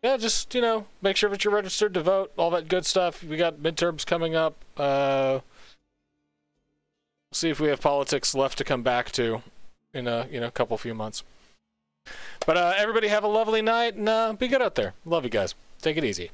yeah, just, make sure that you're registered to vote, all that good stuff. We got midterms coming up. See if we have politics left to come back to in a few months. But everybody have a lovely night, and be good out there. Love you guys. Take it easy.